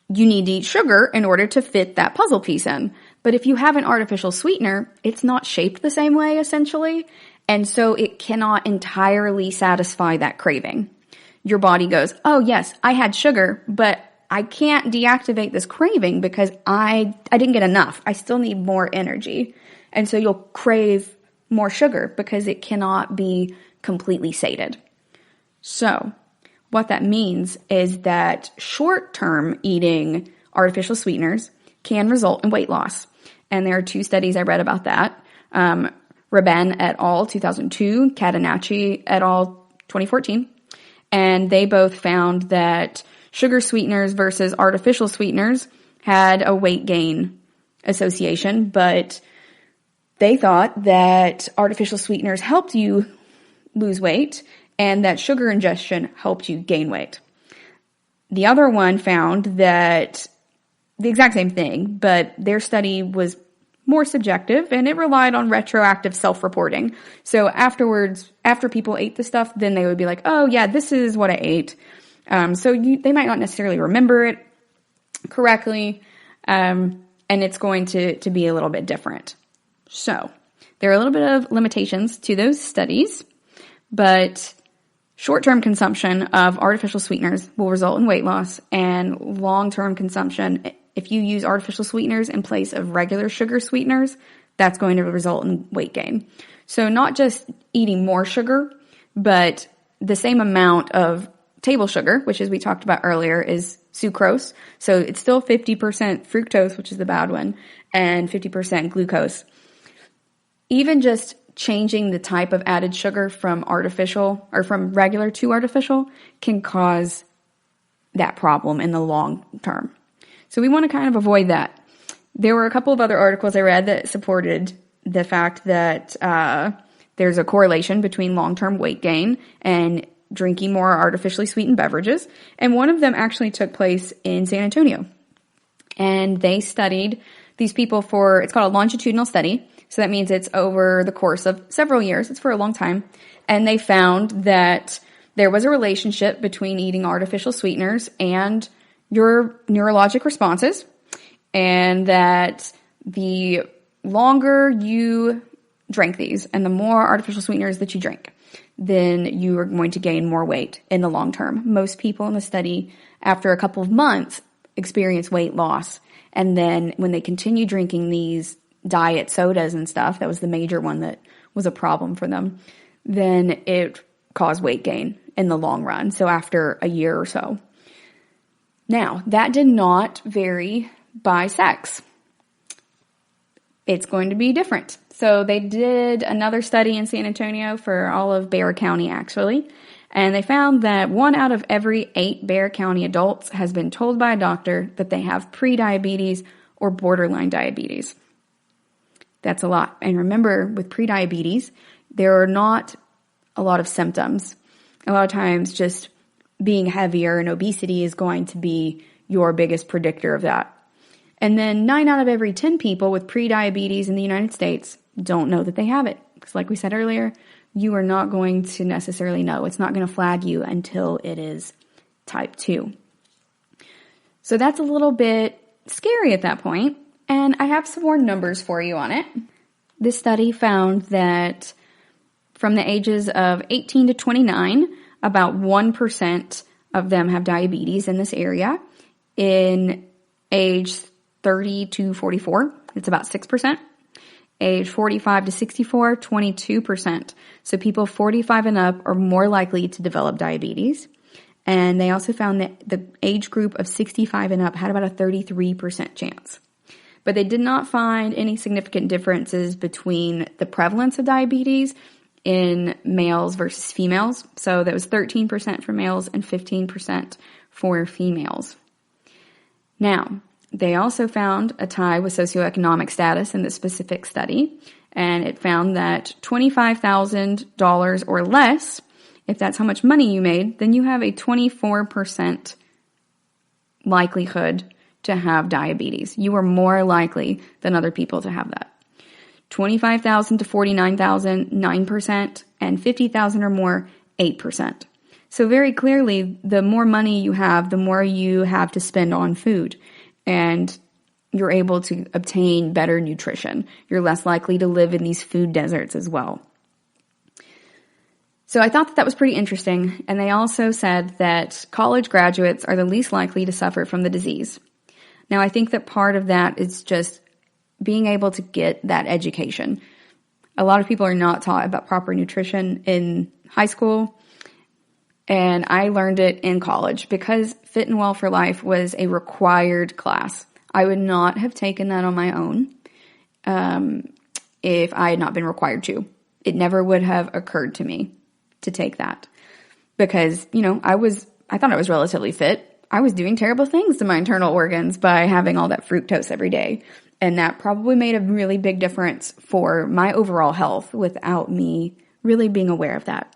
you need to eat sugar in order to fit that puzzle piece in. But if you have an artificial sweetener, it's not shaped the same way, essentially. And so it cannot entirely satisfy that craving. Your body goes, oh yes, I had sugar, but I can't deactivate this craving because I didn't get enough. I still need more energy. And so you'll crave more sugar because it cannot be completely sated. So what that means is that short-term eating artificial sweeteners can result in weight loss. And there are 2 studies I read about that. Raben et al. 2002, Catenacci et al. 2014. And they both found that sugar sweeteners versus artificial sweeteners had a weight gain association, but they thought that artificial sweeteners helped you lose weight and that sugar ingestion helped you gain weight. The other one found that the exact same thing, but their study was more subjective and it relied on retroactive self-reporting. So afterwards, after people ate the stuff, then they would be like, oh yeah, this is what I ate. They might not necessarily remember it correctly. And it's going to be a little bit different. So there are a little bit of limitations to those studies, but short-term consumption of artificial sweeteners will result in weight loss, and long-term consumption, if you use artificial sweeteners in place of regular sugar sweeteners, that's going to result in weight gain. So not just eating more sugar, but the same amount of table sugar, which as we talked about earlier is sucrose. So it's still 50% fructose, which is the bad one, and 50% glucose. Even just changing the type of added sugar from artificial or from regular to artificial can cause that problem in the long term. So we want to kind of avoid that. There were a couple of other articles I read that supported the fact that there's a correlation between long-term weight gain and drinking more artificially sweetened beverages. And one of them actually took place in San Antonio. And they studied these people it's called a longitudinal study. So that means it's over the course of several years. It's for a long time. And they found that there was a relationship between eating artificial sweeteners and your neurologic responses, and that the longer you drank these and the more artificial sweeteners that you drink, then you are going to gain more weight in the long term. Most people in the study, after a couple of months, experience weight loss. And then when they continue drinking these diet sodas and stuff, that was the major one that was a problem for them, then it caused weight gain in the long run. So after a year or so. Now, that did not vary by sex. It's going to be different. So they did another study in San Antonio for all of Bexar County, actually, and they found that 1 out of every 8 Bexar County adults has been told by a doctor that they have prediabetes or borderline diabetes. That's a lot. And remember, with prediabetes, there are not a lot of symptoms. A lot of times just being heavier and obesity is going to be your biggest predictor of that. And then 9 out of every 10 people with prediabetes in the United States don't know that they have it. Because like we said earlier, you are not going to necessarily know. It's not going to flag you until it is type 2. So that's a little bit scary at that point. And I have some more numbers for you on it. This study found that from the ages of 18 to 29, about 1% of them have diabetes in this area. In age 30 to 44, it's about 6%. Age 45 to 64, 22%. So people 45 and up are more likely to develop diabetes. And they also found that the age group of 65 and up had about a 33% chance. But they did not find any significant differences between the prevalence of diabetes in males versus females. So that was 13% for males and 15% for females. Now, they also found a tie with socioeconomic status in this specific study, and it found that $25,000 or less, if that's how much money you made, then you have a 24% likelihood to have diabetes. You are more likely than other people to have that. 25,000 to 49,000, 9%, and 50,000 or more, 8%. So very clearly, the more money you have, the more you have to spend on food. And you're able to obtain better nutrition. You're less likely to live in these food deserts as well. So I thought that was pretty interesting. And they also said that college graduates are the least likely to suffer from the disease. Now, I think that part of that is just being able to get that education. A lot of people are not taught about proper nutrition in high school. And I learned it in college because Fit and Well for Life was a required class. I would not have taken that on my own if I had not been required to. It never would have occurred to me to take that because, I thought I was relatively fit. I was doing terrible things to my internal organs by having all that fructose every day. And that probably made a really big difference for my overall health without me really being aware of that.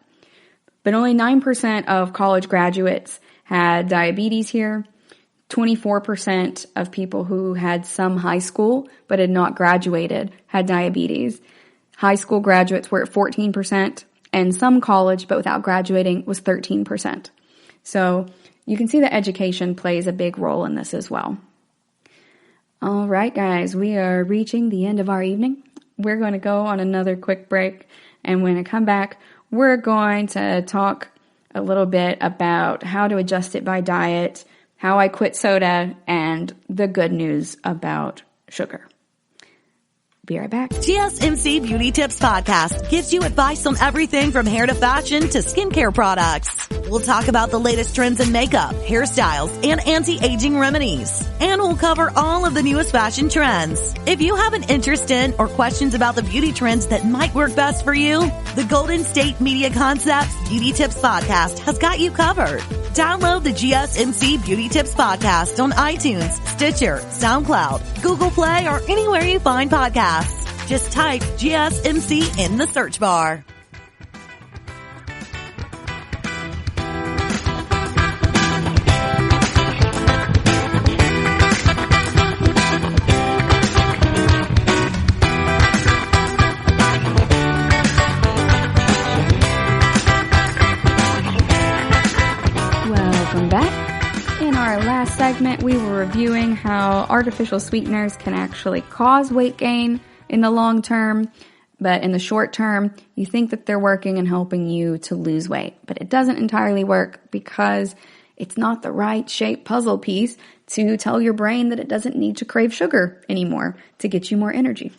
But only 9% of college graduates had diabetes here. 24% of people who had some high school but had not graduated had diabetes. High school graduates were at 14%, and some college but without graduating was 13%. So you can see that education plays a big role in this as well. All right, guys, we are reaching the end of our evening. We're going to go on another quick break, and when I come back, we're going to talk a little bit about how to adjust it by diet, how I quit soda, and the good news about sugar. Be right back. GSMC Beauty Tips Podcast gives you advice on everything from hair to fashion to skincare products. We'll talk about the latest trends in makeup, hairstyles, and anti-aging remedies. And we'll cover all of the newest fashion trends. If you have an interest in or questions about the beauty trends that might work best for you, the Golden State Media Concepts Beauty Tips Podcast has got you covered. Download the GSMC Beauty Tips Podcast on iTunes, Stitcher, SoundCloud, Google Play, or anywhere you find podcasts. Just type GSMC in the search bar. Welcome back. In our last segment, we were reviewing how artificial sweeteners can actually cause weight gain in the long term, but in the short term, you think that they're working and helping you to lose weight. But it doesn't entirely work because it's not the right shape puzzle piece to tell your brain that it doesn't need to crave sugar anymore to get you more energy.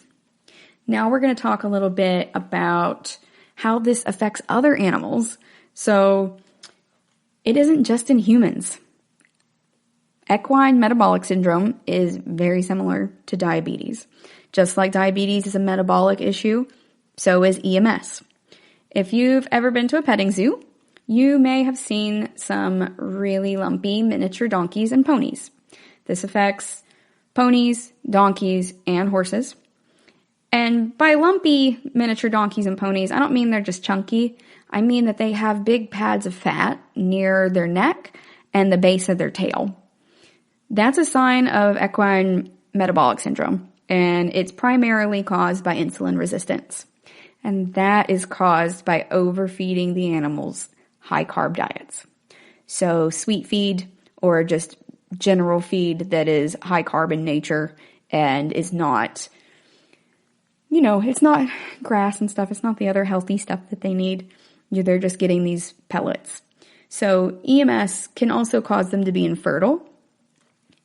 Now we're going to talk a little bit about how this affects other animals. So it isn't just in humans. Equine metabolic syndrome is very similar to diabetes. Just like diabetes is a metabolic issue, so is EMS. If you've ever been to a petting zoo, you may have seen some really lumpy miniature donkeys and ponies. This affects ponies, donkeys, and horses. And by lumpy miniature donkeys and ponies, I don't mean they're just chunky. I mean that they have big pads of fat near their neck and the base of their tail. That's a sign of equine metabolic syndrome. And it's primarily caused by insulin resistance. And that is caused by overfeeding the animals high-carb diets. So sweet feed or just general feed that is high-carb in nature and is not it's not grass and stuff. It's not the other healthy stuff that they need. They're just getting these pellets. So EMS can also cause them to be infertile,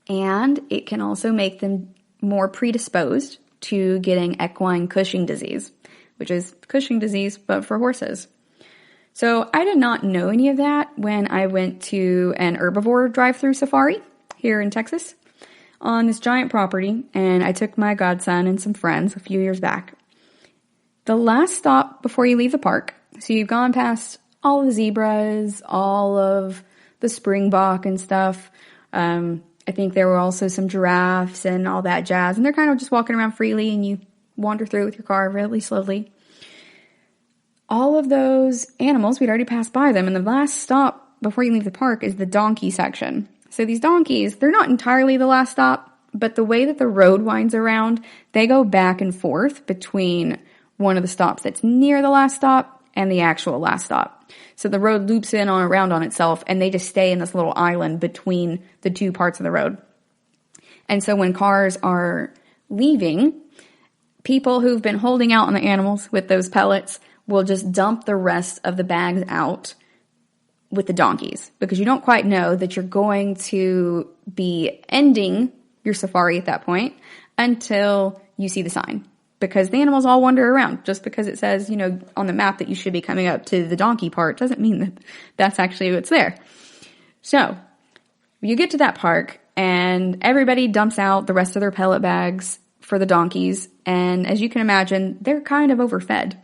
and it can also make them more predisposed to getting equine Cushing disease, which is Cushing disease, but for horses. So I did not know any of that when I went to an herbivore drive-through safari here in Texas on this giant property, and I took my godson and some friends a few years back. The last stop before you leave the park, so you've gone past all of the zebras, all of the springbok and stuff. I think there were also some giraffes and all that jazz, and they're kind of just walking around freely, and you wander through with your car really slowly. All of those animals, we'd already passed by them, and the last stop before you leave the park is the donkey section. So these donkeys, they're not entirely the last stop, but the way that the road winds around, they go back and forth between one of the stops that's near the last stop and the actual last stop. So the road loops in around on itself, and they just stay in this little island between the two parts of the road. And so when cars are leaving, people who've been holding out on the animals with those pellets will just dump the rest of the bags out with the donkeys, because you don't quite know that you're going to be ending your safari at that point until you see the sign. Because the animals all wander around. Just because it says, on the map that you should be coming up to the donkey part doesn't mean that that's actually what's there. So, you get to that park and everybody dumps out the rest of their pellet bags for the donkeys. And as you can imagine, they're kind of overfed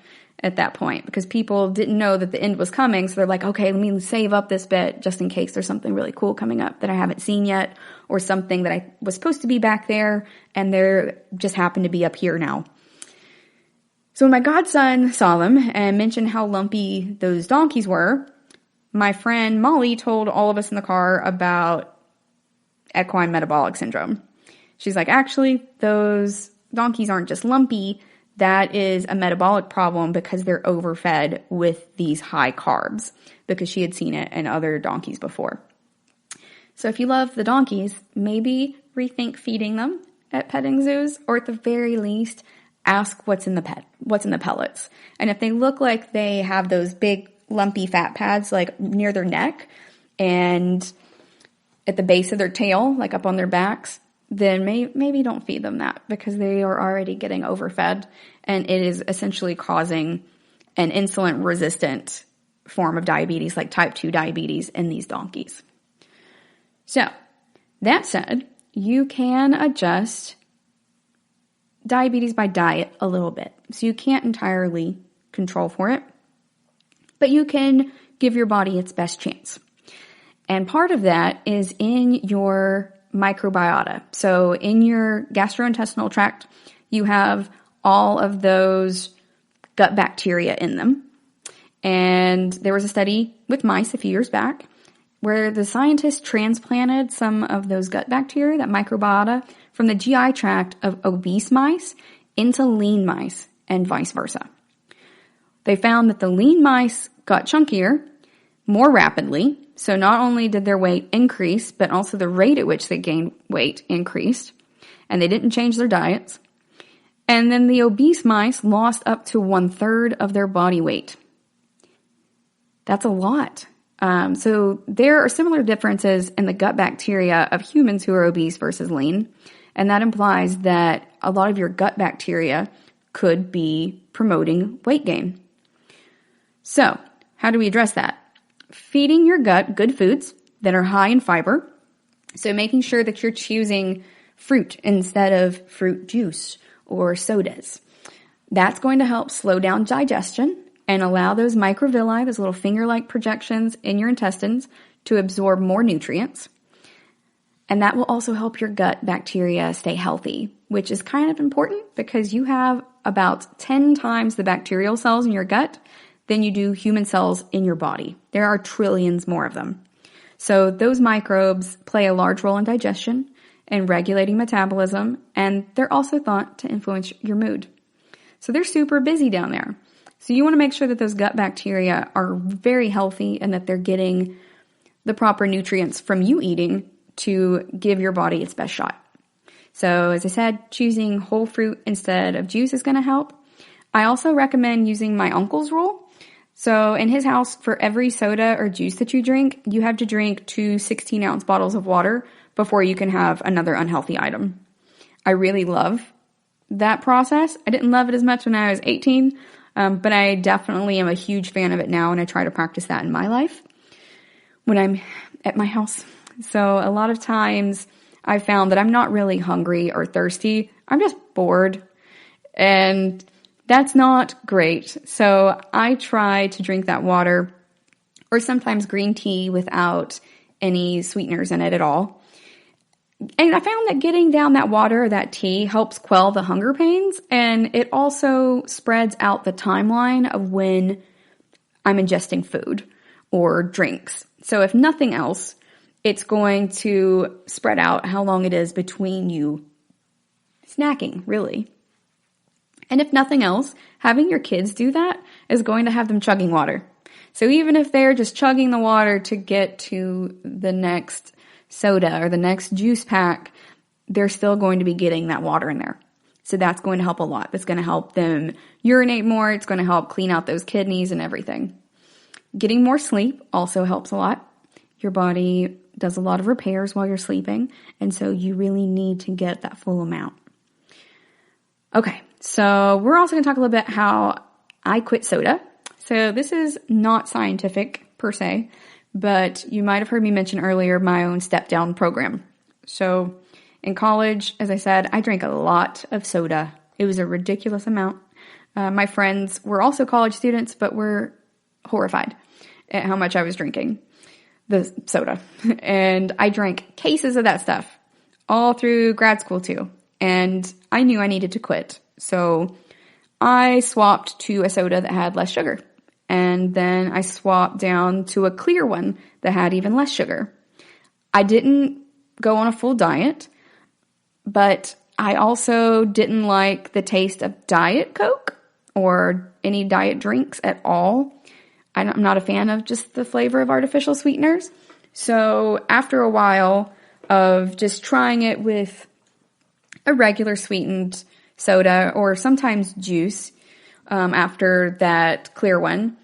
at that point because people didn't know that the end was coming. So they're like, okay, let me save up this bit just in case there's something really cool coming up that I haven't seen yet, or something that I was supposed to be back there and they're just happened to be up here now. So when my godson saw them and mentioned how lumpy those donkeys were, my friend Molly told all of us in the car about equine metabolic syndrome. She's like, actually, those donkeys aren't just lumpy. That is a metabolic problem because they're overfed with these high carbs, because she had seen it in other donkeys before. So if you love the donkeys, maybe rethink feeding them at petting zoos, or at the very least, ask what's in the pellets. And if they look like they have those big lumpy fat pads like near their neck and at the base of their tail, like up on their backs, then maybe don't feed them that, because they are already getting overfed and it is essentially causing an insulin resistant form of diabetes, like type 2 diabetes in these donkeys. So that said, you can adjust diabetes by diet a little bit. So you can't entirely control for it, but you can give your body its best chance. And part of that is in your microbiota. So in your gastrointestinal tract, you have all of those gut bacteria in them. And there was a study with mice a few years back where the scientists transplanted some of those gut bacteria, that microbiota, from the GI tract of obese mice into lean mice and vice versa. They found that the lean mice got chunkier more rapidly. So not only did their weight increase, but also the rate at which they gained weight increased. And they didn't change their diets. And then the obese mice lost up to 1/3 of their body weight. That's a lot. So there are similar differences in the gut bacteria of humans who are obese versus lean. And that implies that a lot of your gut bacteria could be promoting weight gain. So how do we address that? Feeding your gut good foods that are high in fiber. So making sure that you're choosing fruit instead of fruit juice or sodas. That's going to help slow down digestion and allow those microvilli, those little finger-like projections in your intestines, to absorb more nutrients. And that will also help your gut bacteria stay healthy, which is kind of important because you have about 10 times the bacterial cells in your gut than you do human cells in your body. There are trillions more of them. So those microbes play a large role in digestion and regulating metabolism, and they're also thought to influence your mood. So they're super busy down there. So you want to make sure that those gut bacteria are very healthy and that they're getting the proper nutrients from you eating to give your body its best shot. So as I said, choosing whole fruit instead of juice is going to help. I also recommend using my uncle's rule. So in his house, for every soda or juice that you drink, you have to drink 2 16-ounce bottles of water before you can have another unhealthy item. I really love that process. I didn't love it as much when I was 18, but I definitely am a huge fan of it now, and I try to practice that in my life when I'm at my house. So a lot of times I found that I'm not really hungry or thirsty. I'm just bored, and that's not great. So I try to drink that water, or sometimes green tea without any sweeteners in it at all. And I found that getting down that water or that tea helps quell the hunger pains, and it also spreads out the timeline of when I'm ingesting food or drinks. So if nothing else, it's going to spread out how long it is between you snacking, really. And if nothing else, having your kids do that is going to have them chugging water. So even if they're just chugging the water to get to the next soda or the next juice pack, they're still going to be getting that water in there. So that's going to help a lot. That's going to help them urinate more. It's going to help clean out those kidneys and everything. Getting more sleep also helps a lot. Your body does a lot of repairs while you're sleeping, and so you really need to get that full amount. Okay, so we're also going to talk a little bit how I quit soda. So this is not scientific per se, but you might have heard me mention earlier my own step down program. So in college, as I said, I drank a lot of soda. It was a ridiculous amount. My friends were also college students, but were horrified at how much I was drinking the soda. And I drank cases of that stuff all through grad school too. And I knew I needed to quit. So I swapped to a soda that had less sugar. And then I swapped down to a clear one that had even less sugar. I didn't go on a full diet, but I also didn't like the taste of Diet Coke or any diet drinks at all. I'm not a fan of just the flavor of artificial sweeteners. So after a while of just trying it with a regular sweetened soda or sometimes juice, after that clear one,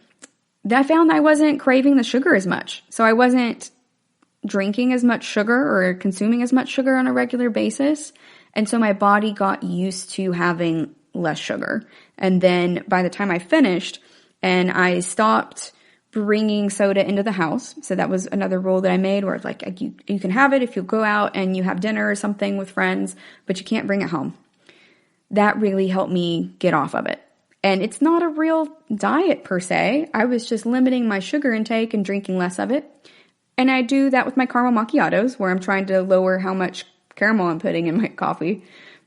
I found I wasn't craving the sugar as much. So I wasn't drinking as much sugar or consuming as much sugar on a regular basis. And so my body got used to having less sugar. And then by the time I finished and I stopped bringing soda into the house, so that was another rule that I made where it's like you can have it if you go out and you have dinner or something with friends, but you can't bring it home. That really helped me get off of it. And it's not a real diet per se. I was just limiting my sugar intake and drinking less of it. And I do that with my caramel macchiatos, where I'm trying to lower how much caramel I'm putting in my coffee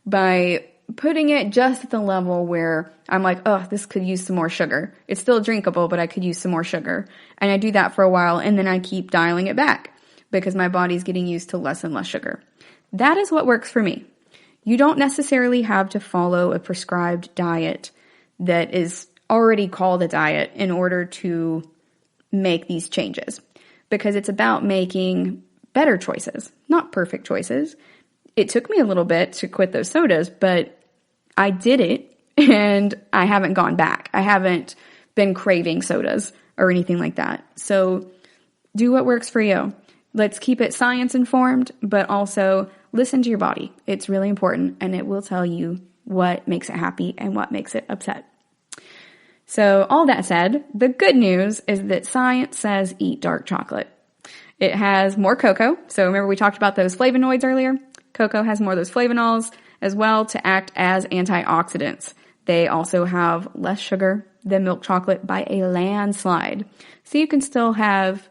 by putting it just at the level where I'm like, oh, this could use some more sugar. It's still drinkable, but I could use some more sugar. And I do that for a while, and then I keep dialing it back because my body's getting used to less and less sugar. That is what works for me. You don't necessarily have to follow a prescribed diet that is already called a diet in order to make these changes, because it's about making better choices, not perfect choices. It took me a little bit to quit those sodas, but I did it and I haven't gone back. I haven't been craving sodas or anything like that. So do what works for you. Let's keep it science informed, but also listen to your body. It's really important, and it will tell you what makes it happy and what makes it upset. So all that said, the good news is that science says eat dark chocolate. It has more cocoa. So remember we talked about those flavonoids earlier? Cocoa has more of those flavonols as well to act as antioxidants. They also have less sugar than milk chocolate by a landslide. So you can still have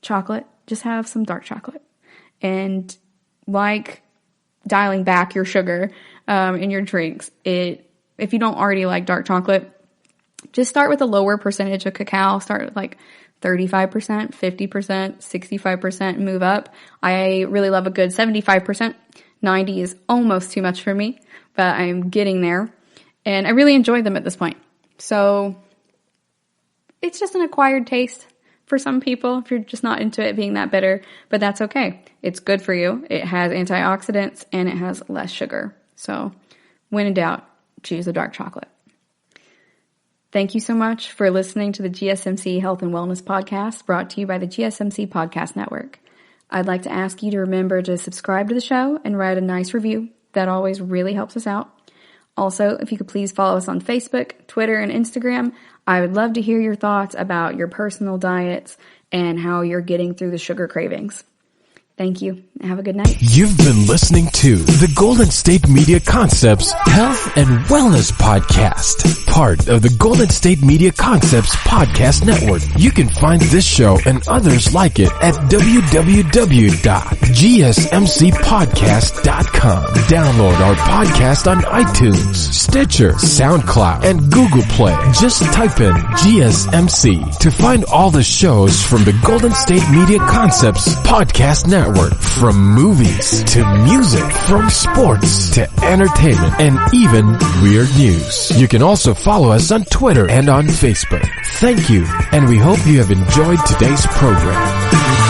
chocolate, just have some dark chocolate. And like dialing back your sugar in your drinks, if you don't already like dark chocolate, just start with a lower percentage of cacao. Start with like 35%, 50%, 65%, and move up. I really love a good 75%. 90 is almost too much for me, but I'm getting there. And I really enjoy them at this point. So it's just an acquired taste. for some people if you're just not into it being that bitter, but that's okay. It's good for you. It has antioxidants and it has less sugar. So when in doubt, choose the dark chocolate. Thank you so much for listening to the GSMC Health and Wellness Podcast, brought to you by the GSMC Podcast Network. I'd like to ask you to remember to subscribe to the show and write a nice review. That always really helps us out. Also, if you could please follow us on Facebook, Twitter, and Instagram. I would love to hear your thoughts about your personal diets and how you're getting through the sugar cravings. Thank you. Have a good night. You've been listening to the Golden State Media Concepts Health and Wellness Podcast, part of the Golden State Media Concepts Podcast Network. You can find this show and others like it at www.gsmcpodcast.com. Download our podcast on iTunes, Stitcher, SoundCloud, and Google Play. Just type in GSMC to find all the shows from the Golden State Media Concepts Podcast Network. From movies to music, from sports to entertainment, and even weird news. You can also follow us on Twitter and on Facebook. Thank you, and we hope you have enjoyed today's program.